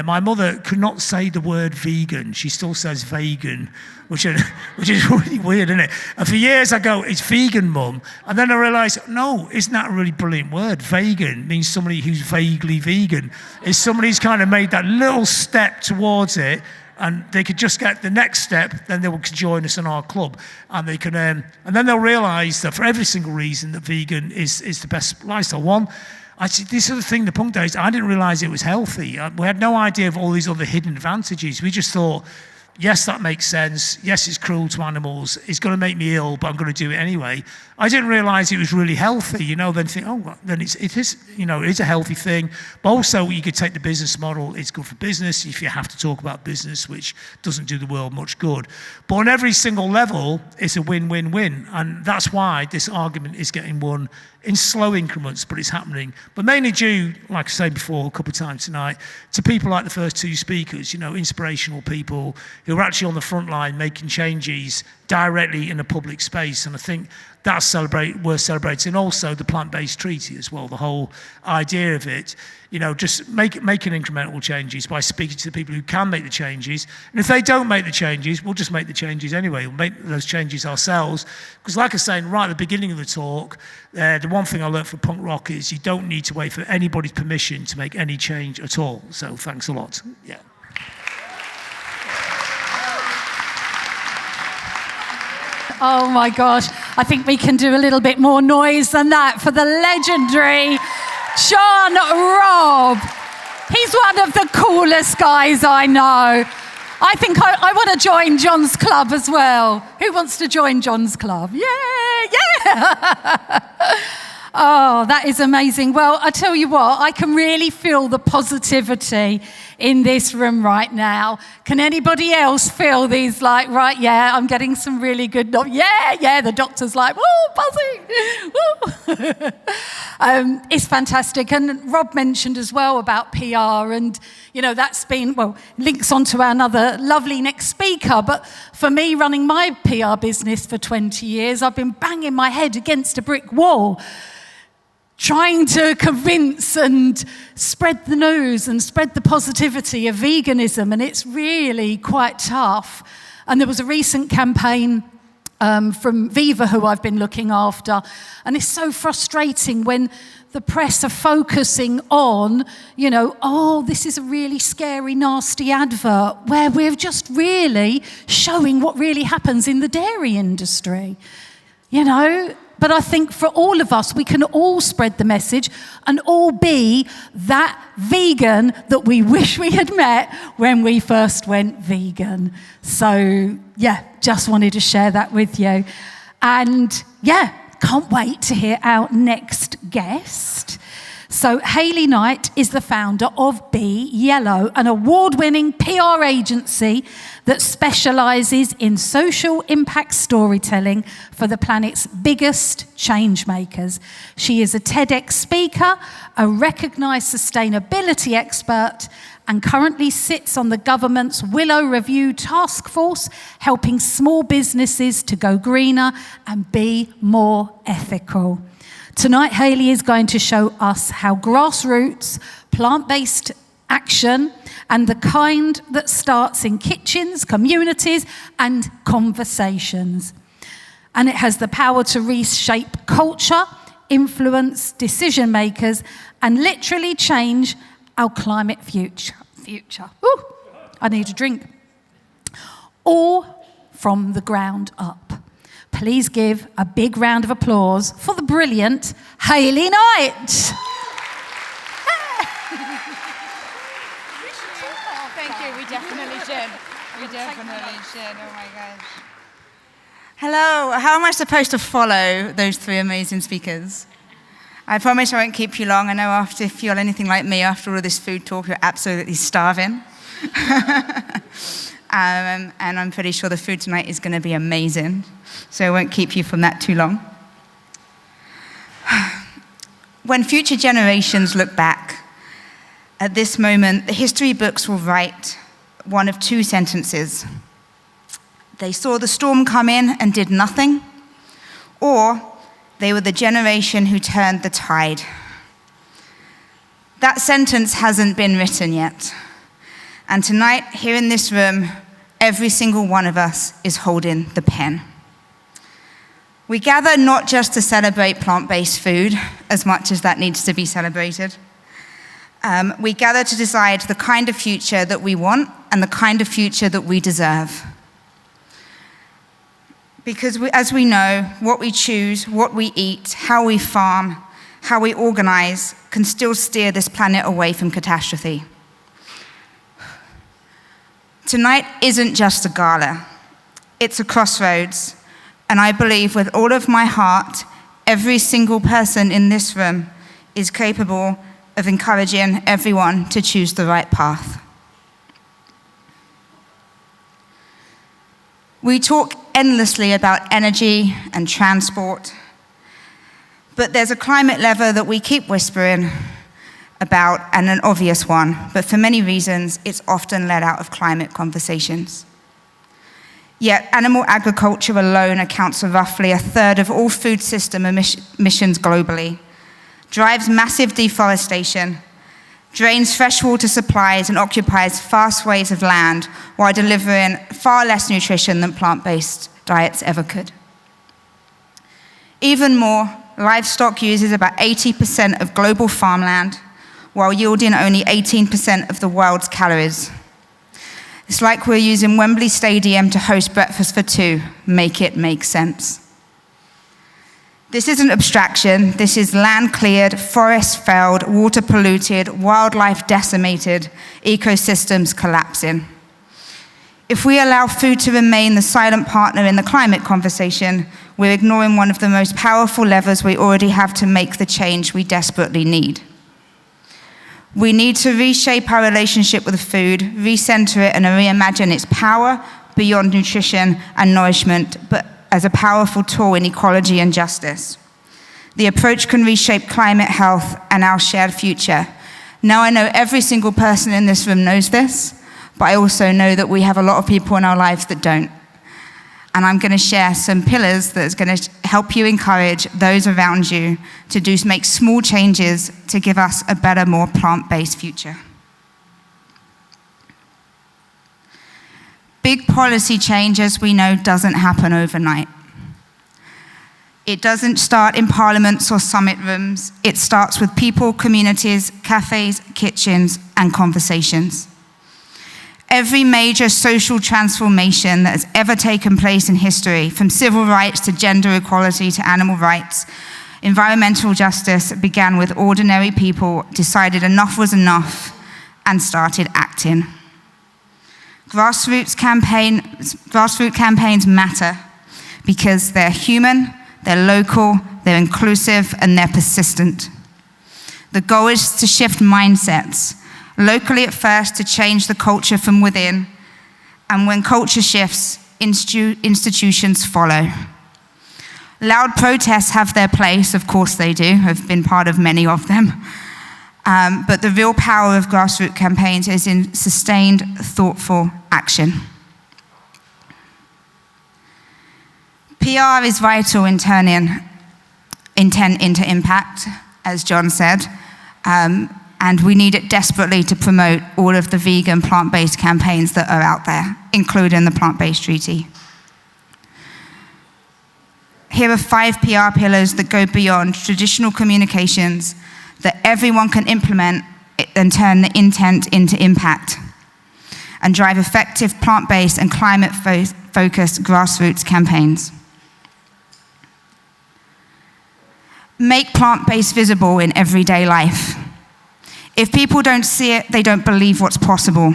my mother could not say the word vegan. She still says vegan, which is really weird, isn't it? And for years I go, it's vegan, Mum. And then I realised, no, isn't that a really brilliant word? Vegan means somebody who's vaguely vegan. It's somebody who's kind of made that little step towards it, and they could just get the next step, then they will join us in our club, and they can, and then they'll realise that for every single reason that vegan is the best lifestyle. One, this is the thing, the punk days, I didn't realise it was healthy. We had no idea of all these other hidden advantages. We just thought, yes, that makes sense. Yes, it's cruel to animals. It's going to make me ill, but I'm going to do it anyway. I didn't realise it was really healthy, you know, then think, oh, well, then it is, you know, it is a healthy thing. But also you could take the business model. It's good for business if you have to talk about business, which doesn't do the world much good. But on every single level, it's a win-win-win. And that's why this argument is getting won in slow increments, but it's happening. But mainly due, like I said before a couple of times tonight, to people like the first two speakers, you know, inspirational people who are actually on the front line making changes directly in a public space. And I think that's worth celebrating. And also the plant-based treaty as well, the whole idea of it, you know, just making incremental changes by speaking to the people who can make the changes. And if they don't make the changes, we'll just make the changes anyway. We'll make those changes ourselves. Because like I was saying right at the beginning of the talk, the one thing I learned from punk rock is you don't need to wait for anybody's permission to make any change at all. So thanks a lot. Yeah. Oh my gosh, I think we can do a little bit more noise than that for the legendary John Robb. He's one of the coolest guys I know. I think I want to join John's club as well. Who wants to join John's club? Yeah. Oh, that is amazing. Well, I tell you what, I can really feel the positivity in this room right now. Can anybody else feel these like, right, yeah, I'm getting some really good, yeah, the doctor's like, woo, buzzing, woo. It's fantastic. And Robb mentioned as well about PR and, you know, that's been, well, links onto our another lovely next speaker. But for me, running my PR business for 20 years, I've been banging my head against a brick wall, trying to convince and spread the news and spread the positivity of veganism, and it's really quite tough. And there was a recent campaign from Viva, who I've been looking after, and it's so frustrating when the press are focusing on, you know, oh, this is a really scary, nasty advert, where we're just really showing what really happens in the dairy industry, you know. But I think for all of us, we can all spread the message and all be that vegan that we wish we had met when we first went vegan. So, yeah, just wanted to share that with you. And, yeah, can't wait to hear our next guest. So Hayley Knight is the founder of Be Yellow, an award-winning PR agency that specialises in social impact storytelling for the planet's biggest change makers. She is a TEDx speaker, a recognised sustainability expert, and currently sits on the government's Willow Review task force, helping small businesses to go greener and be more ethical. Tonight, Hayley is going to show us how grassroots, plant-based action and the kind that starts in kitchens, communities, and conversations. And it has the power to reshape culture, influence decision makers, and literally change our climate future. Ooh, I need a drink. All from the ground up. Please give a big round of applause for the brilliant Hayley Knight. Oh, thank you. We definitely should. We definitely should. Oh my gosh. Hello. How am I supposed to follow those three amazing speakers? I promise I won't keep you long. I know if you're anything like me, after all of this food talk, you're absolutely starving. And I'm pretty sure the food tonight is going to be amazing. So I won't keep you from that too long. When future generations look back at this moment, the history books will write one of two sentences. They saw the storm come in and did nothing, or they were the generation who turned the tide. That sentence hasn't been written yet. And tonight, here in this room, every single one of us is holding the pen. We gather not just to celebrate plant-based food, as much as that needs to be celebrated. We gather to decide the kind of future that we want and the kind of future that we deserve. Because as we know, what we choose, what we eat, how we farm, how we organize, can still steer this planet away from catastrophe. Tonight isn't just a gala, it's a crossroads, and I believe with all of my heart, every single person in this room is capable of encouraging everyone to choose the right path. We talk endlessly about energy and transport, but there's a climate lever that we keep whispering about, and an obvious one, but for many reasons, it's often led out of climate conversations. Yet animal agriculture alone accounts for roughly a third of all food system emissions globally, drives massive deforestation, drains freshwater supplies, and occupies vast swathes of land while delivering far less nutrition than plant-based diets ever could. Even more, livestock uses about 80% of global farmland, while yielding only 18% of the world's calories. It's like we're using Wembley Stadium to host breakfast for two. Make it make sense. This isn't abstraction. This is land cleared, forests felled, water polluted, wildlife decimated, ecosystems collapsing. If we allow food to remain the silent partner in the climate conversation, we're ignoring one of the most powerful levers we already have to make the change we desperately need. We need to reshape our relationship with food, recenter it and reimagine its power beyond nutrition and nourishment, but as a powerful tool in ecology and justice. The approach can reshape climate health and our shared future. Now I know every single person in this room knows this, but I also know that we have a lot of people in our lives that don't. And I'm going to share some pillars that's going to help you encourage those around you to make small changes to give us a better, more plant-based future. Big policy change, as we know, doesn't happen overnight. It doesn't start in parliaments or summit rooms. It starts with people, communities, cafes, kitchens, and conversations. Every major social transformation that has ever taken place in history, from civil rights to gender equality to animal rights, environmental justice, began with ordinary people decided enough was enough and started acting. Grassroots campaigns matter because they're human, they're local, they're inclusive, and they're persistent. The goal is to shift mindsets, locally at first to change the culture from within, and when culture shifts, institutions follow. Loud protests have their place, of course they do, I've been part of many of them, but the real power of grassroots campaigns is in sustained, thoughtful action. PR is vital in turning intent into impact, as John said, and we need it desperately to promote all of the vegan, plant-based campaigns that are out there, including the Plant-Based Treaty. Here are 5 PR pillars that go beyond traditional communications that everyone can implement and turn the intent into impact and drive effective plant-based and climate-focused grassroots campaigns. Make plant-based visible in everyday life. If people don't see it, they don't believe what's possible.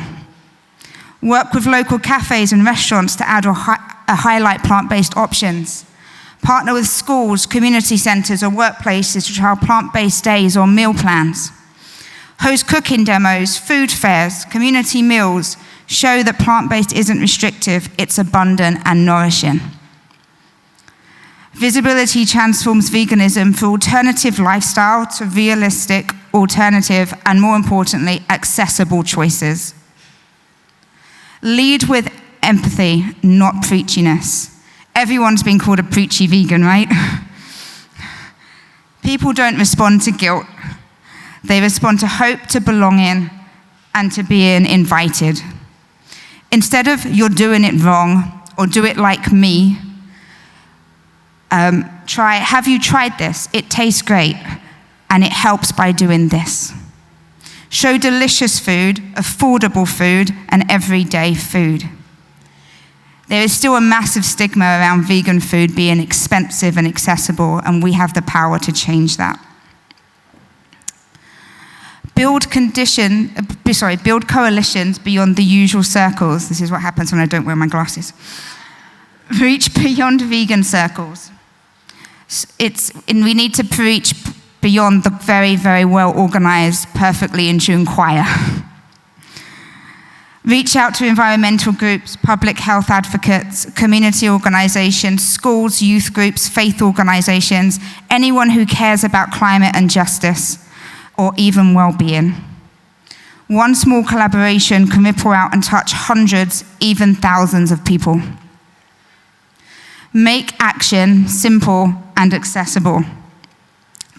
Work with local cafes and restaurants to add or highlight plant-based options. Partner with schools, community centers, or workplaces to trial plant-based days or meal plans. Host cooking demos, food fairs, community meals. Show that plant-based isn't restrictive, it's abundant and nourishing. Visibility transforms veganism through alternative lifestyle to realistic, alternative, and more importantly, accessible choices. Lead with empathy, not preachiness. Everyone's been called a preachy vegan, right? People don't respond to guilt. They respond to hope, to belonging, and to being invited. Instead of "you're doing it wrong" or "do it like me," try "have you tried this? It tastes great, and it helps by doing this." Show delicious food, affordable food, and everyday food. There is still a massive stigma around vegan food being expensive and accessible, and we have the power to change that. Build coalitions beyond the usual circles. This is what happens when I don't wear my glasses. Reach beyond vegan circles. We need to reach beyond the very, very well-organized, perfectly in tune choir. Reach out to environmental groups, public health advocates, community organizations, schools, youth groups, faith organizations, anyone who cares about climate and justice, or even well-being. One small collaboration can ripple out and touch hundreds, even thousands of people. Make action simple and accessible.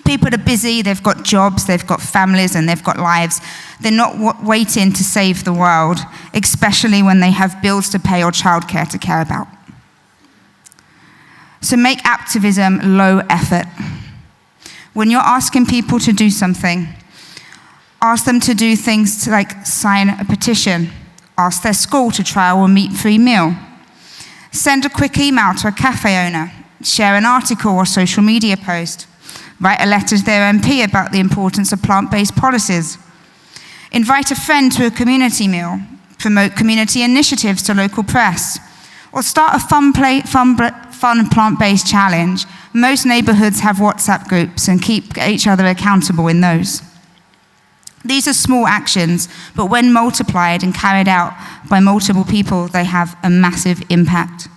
People are busy, they've got jobs, they've got families, and they've got lives. They're not waiting to save the world, especially when they have bills to pay or childcare to care about. So make activism low effort. When you're asking people to do something, ask them to do things like sign a petition, ask their school to trial a meat-free meal, send a quick email to a cafe owner, share an article or social media post, write a letter to their MP about the importance of plant-based policies, invite a friend to a community meal, promote community initiatives to local press, or start a fun plant-based challenge. Most neighborhoods have WhatsApp groups and keep each other accountable in those. These are small actions, but when multiplied and carried out by multiple people, they have a massive impact.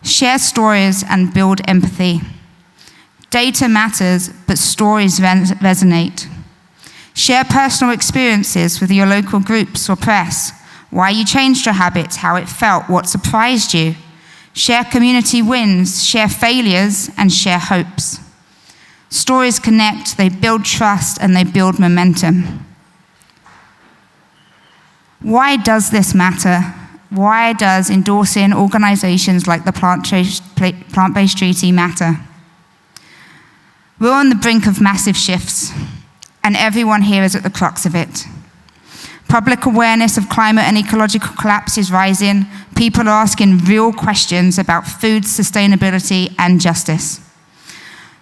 Share stories and build empathy. Data matters, but stories resonate. Share personal experiences with your local groups or press. Why you changed your habits, how it felt, what surprised you. Share community wins, share failures, and share hopes. Stories connect, they build trust, and they build momentum. Why does this matter? Why does endorsing organizations like the Plant-Based Treaty matter? We're on the brink of massive shifts, and everyone here is at the crux of it. Public awareness of climate and ecological collapse is rising. People are asking real questions about food sustainability and justice.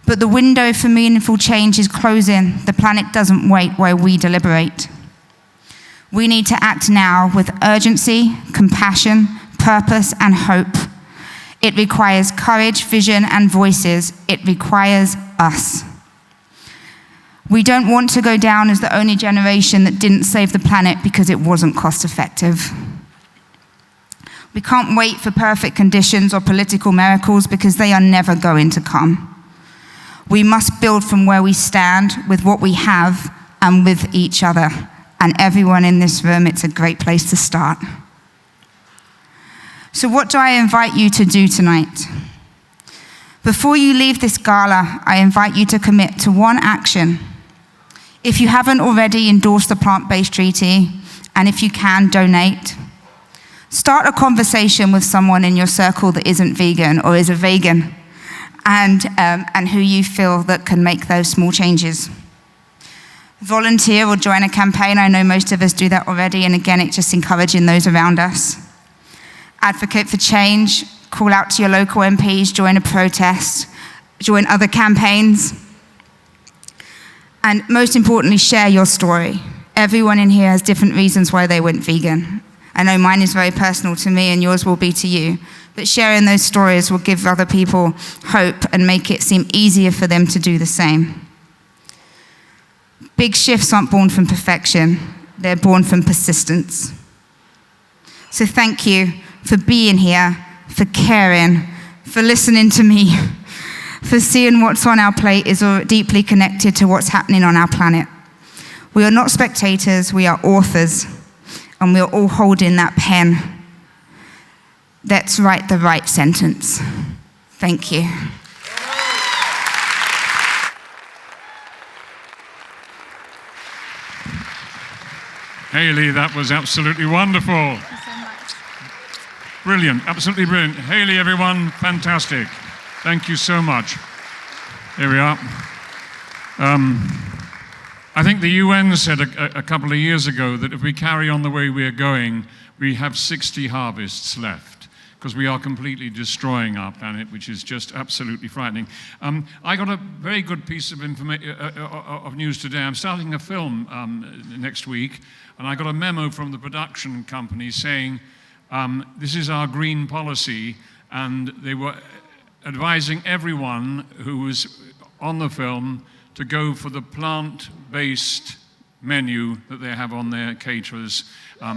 But the window for meaningful change is closing. The planet doesn't wait while we deliberate. We need to act now with urgency, compassion, purpose, and hope. It requires courage, vision, and voices. It requires us. We don't want to go down as the only generation that didn't save the planet because it wasn't cost effective. We can't wait for perfect conditions or political miracles because they are never going to come. We must build from where we stand with what we have and with each other. And everyone in this room, it's a great place to start. So what do I invite you to do tonight? Before you leave this gala, I invite you to commit to one action. If you haven't already endorsed the Plant-Based Treaty, and if you can, donate. Start a conversation with someone in your circle that isn't vegan or is a vegan, and who you feel that can make those small changes. Volunteer or join a campaign. I know most of us do that already, and again, it's just encouraging those around us. Advocate for change, call out to your local MPs, join a protest, join other campaigns. And most importantly, share your story. Everyone in here has different reasons why they went vegan. I know mine is very personal to me and yours will be to you. But sharing those stories will give other people hope and make it seem easier for them to do the same. Big shifts aren't born from perfection. They're born from persistence. So thank you for being here, for caring, for listening to me, for seeing what's on our plate is deeply connected to what's happening on our planet. We are not spectators, we are authors, and we are all holding that pen. Let's write the right sentence. Thank you. Hayley, that was absolutely wonderful. Thank you so much. Brilliant, absolutely brilliant. Hayley, everyone, fantastic. Thank you so much. Here we are. I think the UN said a couple of years ago that if we carry on the way we're going, we have 60 harvests left, because we are completely destroying our planet, which is just absolutely frightening. I got a very good piece of news today. I'm starting a film next week, and I got a memo from the production company saying, this is our green policy, and they were advising everyone who was on the film to go for the plant-based menu that they have on their caterers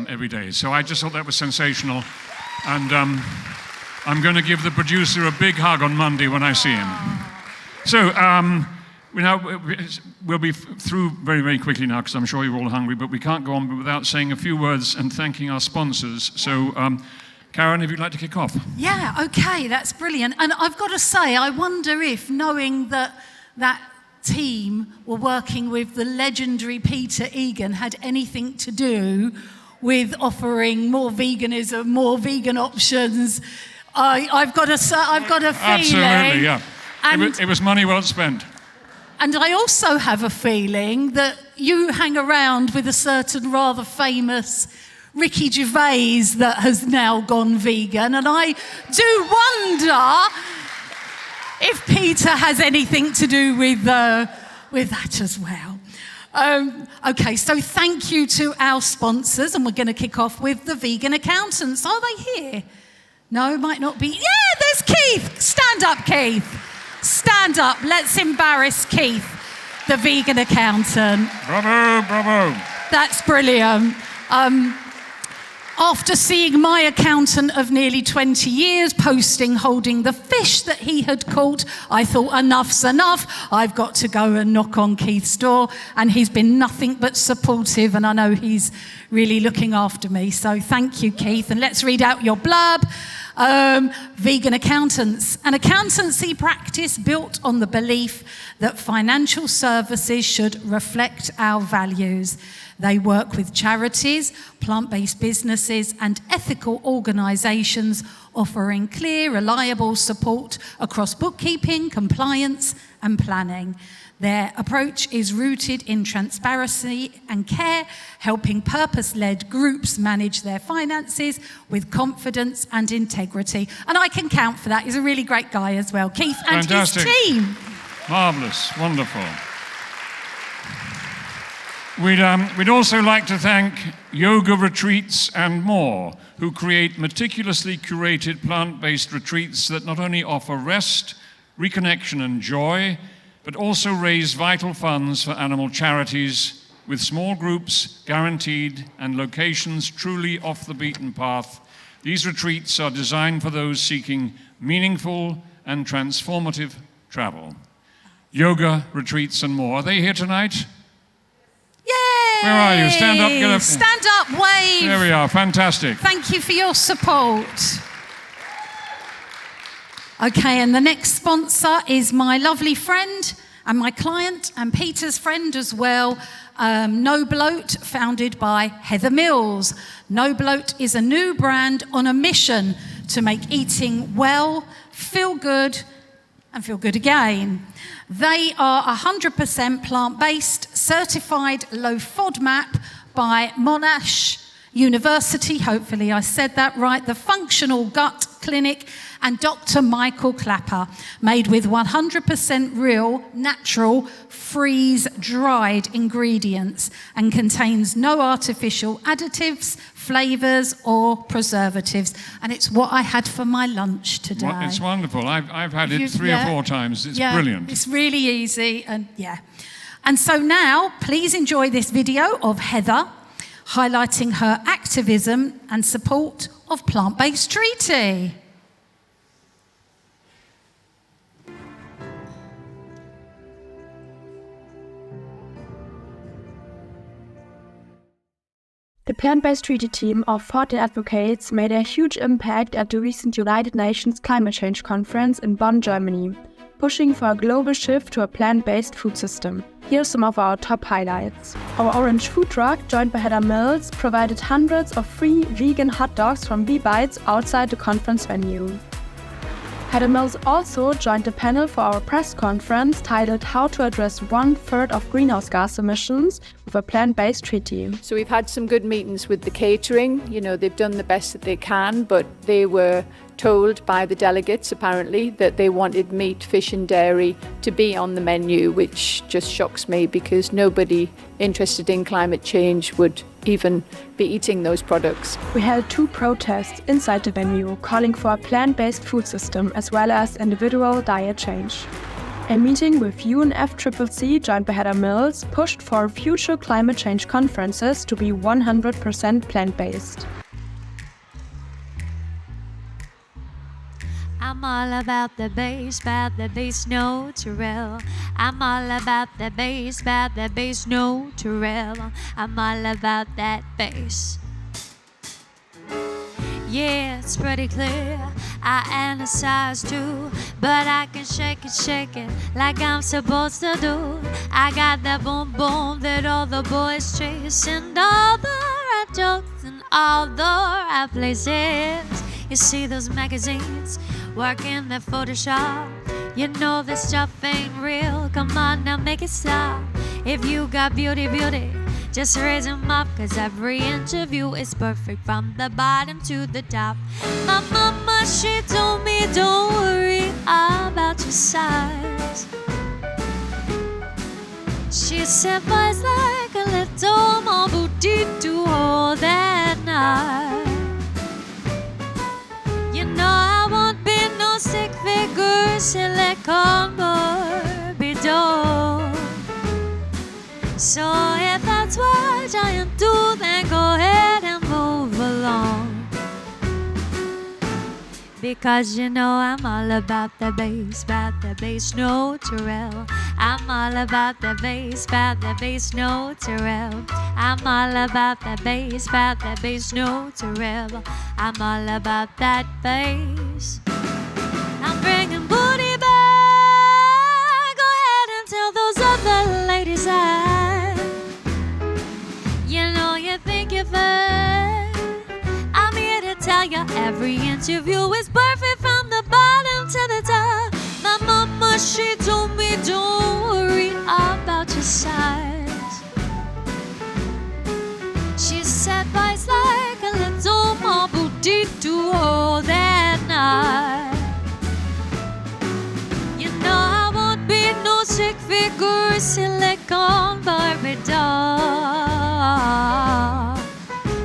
every day. So I just thought that was sensational. And I'm going to give the producer a big hug on Monday when I see him. So we'll be through very, very quickly now, because I'm sure you're all hungry, but we can't go on without saying a few words and thanking our sponsors. So Karin, if you'd like to kick off. Yeah, okay, that's brilliant. And I've got to say, I wonder if, knowing that that team were working with the legendary Peter Egan, had anything to do with offering more veganism, more vegan options. I've got a feeling. Absolutely, yeah. It was money well spent. And I also have a feeling that you hang around with a certain rather famous Ricky Gervais that has now gone vegan, and I do wonder if Peter has anything to do with that as well. Okay, so thank you to our sponsors, and we're going to kick off with the vegan accountants. Are they here? No, might not be. Yeah, there's Keith. Stand up, Keith. Stand up. Let's embarrass Keith, the vegan accountant. Bravo, bravo. That's brilliant. After seeing my accountant of nearly 20 years posting holding the fish that he had caught, I thought enough's enough. I've got to go and knock on Keith's door, and he's been nothing but supportive, and I know he's really looking after me. So thank you, Keith. And let's read out your blurb. Vegan accountants, an accountancy practice built on the belief that financial services should reflect our values. They work with charities, plant-based businesses, and ethical organisations offering clear, reliable support across bookkeeping, compliance, and planning. Their approach is rooted in transparency and care, helping purpose-led groups manage their finances with confidence and integrity. And I can count for that. He's a really great guy as well. Keith and Fantastic. his team. Marvellous, wonderful. We'd also like to thank Yoga Retreats and More, who create meticulously curated plant-based retreats that not only offer rest, reconnection and joy, but also raise vital funds for animal charities with small groups guaranteed and locations truly off the beaten path. These retreats are designed for those seeking meaningful and transformative travel. Yoga Retreats and More. Are they here tonight? Yay! Where are you? Stand up, get up. Stand up, wave. There we are, fantastic. Thank you for your support. Okay, and the next sponsor is my lovely friend and my client and Peter's friend as well, No Bloat, founded by Heather Mills. No Bloat is a new brand on a mission to make eating well, feel good, and feel good again. They are 100% plant-based, certified low FODMAP by Monash University, hopefully I said that right, the Functional Gut Clinic, and Dr. Michael Clapper, made with 100% real, natural, freeze-dried ingredients and contains no artificial additives, flavours or preservatives. And it's what I had for my lunch today. Well, it's wonderful. I've had it three or four times. It's brilliant. It's really easy and And so now, please enjoy this video of Heather highlighting her activism and support of plant-based treaty. The plant-based treaty team of 14 advocates made a huge impact at the recent United Nations Climate Change Conference in Bonn, Germany, pushing for a global shift to a plant-based food system. Here are some of our top highlights. Our orange food truck, joined by Heather Mills, provided hundreds of free vegan hot dogs from B-Bites outside the conference venue. Heather Mills also joined the panel for our press conference titled How to Address 1/3 of Greenhouse Gas Emissions with a Plant-Based Treaty. So we've had some good meetings with the catering. You know, they've done the best that they can, but they were told by the delegates apparently that they wanted meat, fish and dairy to be on the menu, which just shocks me because nobody interested in climate change would even be eating those products. We held 2 protests inside the venue calling for a plant-based food system as well as individual diet change. A meeting with UNFCCC, joined by Heather Mills, pushed for future climate change conferences to be 100% plant-based. I'm all about the bass natural. I'm all about the bass natural. I'm all about that bass. Yeah, it's pretty clear, I analyze too, but I can shake it like I'm supposed to do. I got that boom boom that all the boys chase, and all the right jokes and all the right places. You see those magazines working their Photoshop, you know this stuff ain't real. Come on now, make it stop. If you got beauty, just raise them up, cause every inch of you is perfect from the bottom to the top. My mama, she told me don't worry about your size. She said boys like little more booty to hold that night. You know I won't be no stick figure silicone Barbie. So if that's what I do, then go ahead and move along. Because you know I'm all about the bass note to rel. I'm all about the bass note to rel. I'm all about the bass note to rel. I'm all about that bass. I'm bringing booty back. Go ahead and tell those other ladies that you know you think you're fine. I'm here to tell you every interview is perfect from the bottom to the top. My mama, she told me don't worry about your size. She said boys like a little more booty to hold that night. You know I won't be no stick figure silicone Barbie doll.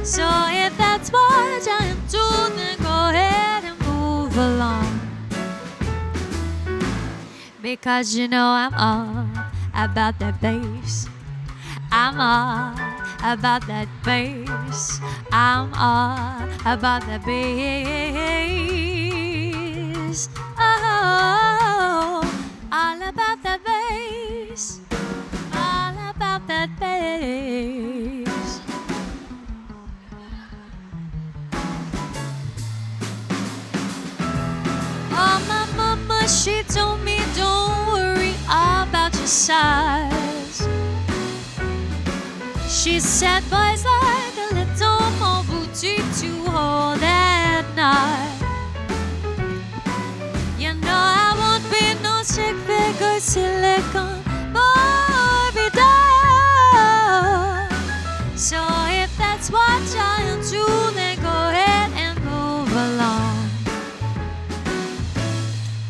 So if that's what I do, then go ahead and move along. Because you know I'm all about that bass. I'm all about that bass. I'm all about that bass. Oh, all about that bass. All about that bass. Oh, my mama, she told me don't worry about your size. She said boys like a little more booty to hold that night. You know I won't be no stick figure silicone Barbie doll. So if that's what I do, then go ahead and move along.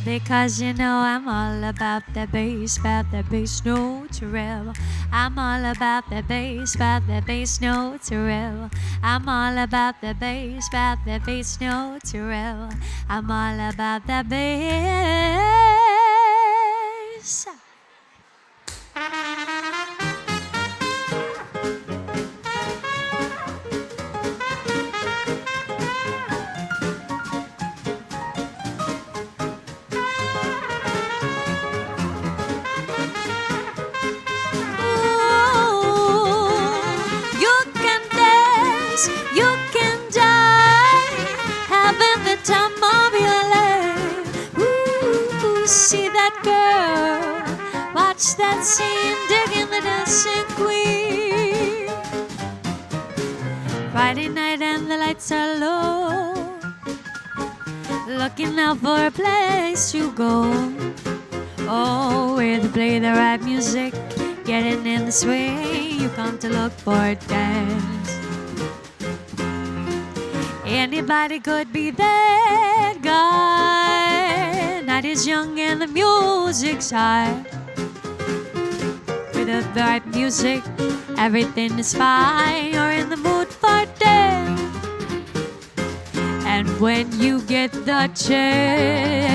Because you know I'm all about that bass note to rel. I'm all about that bass note to rel. I'm all about the bass note to rel. I'm all about that bass. You can die, having the time of your life. Ooh, see that girl, watch that scene, digging the dancing queen. Friday night and the lights are low, looking out for a place to go. Oh, where they play the right music, getting in the swing. You come to look for a dance. Anybody could be that guy. Night is young and the music's high. With the right music, everything is fine. You're in the mood for dance. And when you get the chance,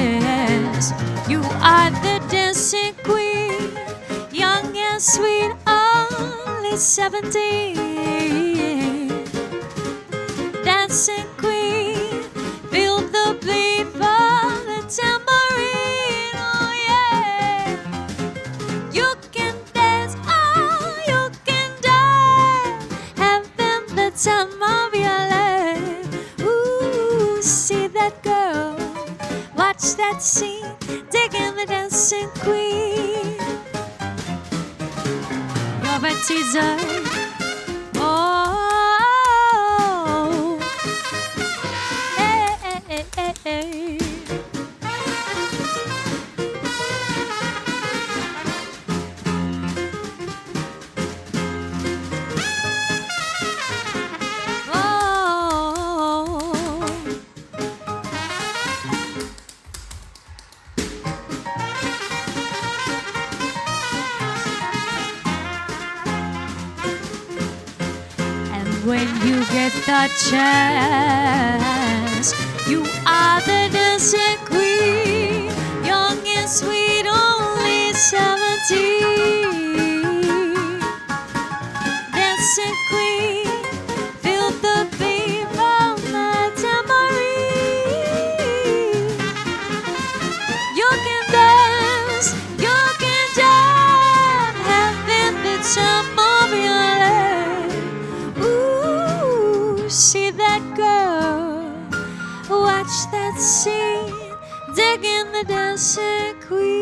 you are the dancing queen. Young and sweet, only 17. Dancing queen, feel the beat from the tambourine, oh yeah. You can dance, oh, you can dance, having the time of your life. Ooh, see that girl, watch that scene, digging the dancing queen. You're a teaser, oh. when you get the chance. You are the dancing queen, young and sweet, only 17. Dancing queen, feel the beat of my tambourine. You can dance, you can jump, having the time of your life. Ooh, see that girl, watch that scene, digging the dancing queen.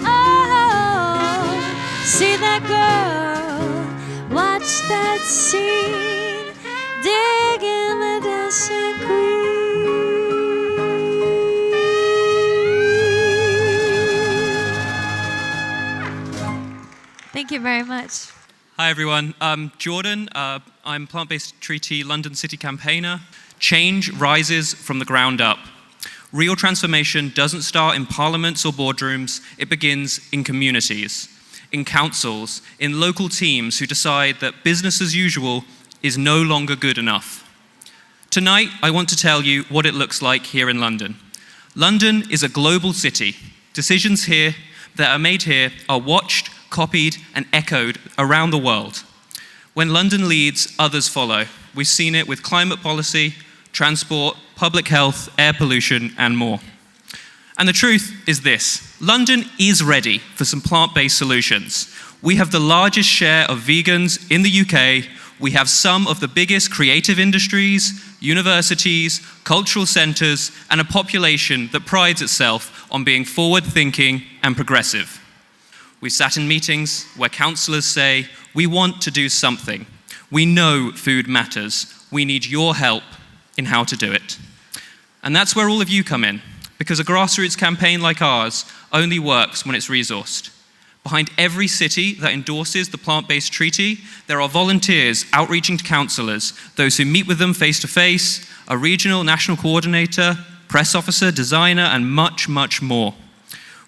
Oh, see that girl, watch that scene, digging the dancing queen. Thank you very much. Hi everyone, I'm Jordan. I'm Plant-Based Treaty London City campaigner. Change rises from the ground up. Real transformation doesn't start in parliaments or boardrooms, it begins in communities, in councils, in local teams who decide that business as usual is no longer good enough. Tonight, I want to tell you what it looks like here in London. London is a global city. Decisions here that are made here are watched, copied, and echoed around the world. When London leads, others follow. We've seen it with climate policy, transport, public health, air pollution, and more. And the truth is this: London is ready for some plant-based solutions. We have the largest share of vegans in the UK. We have some of the biggest creative industries, universities, cultural centres, and a population that prides itself on being forward-thinking and progressive. We've sat in meetings where councillors say, we want to do something. We know food matters. We need your help in how to do it. And that's where all of you come in, because a grassroots campaign like ours only works when it's resourced. Behind every city that endorses the plant-based treaty, there are volunteers outreaching to councillors, those who meet with them face-to-face, a regional national coordinator, press officer, designer, and much, much more.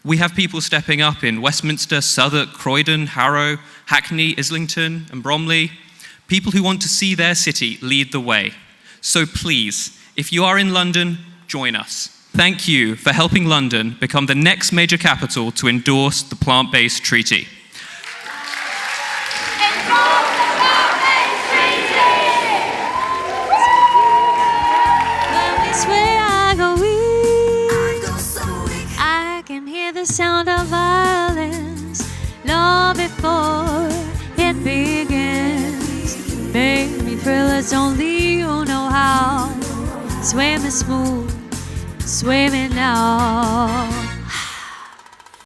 We have people stepping up in Westminster, Southwark, Croydon, Harrow, Hackney, Islington, and Bromley, people who want to see their city lead the way. So please, if you are in London, join us. Thank you for helping London become the next major capital to endorse the plant-based treaty. The sound of violence long before it begins. Make me thrill as only you know how. Swimming smooth, swimming now.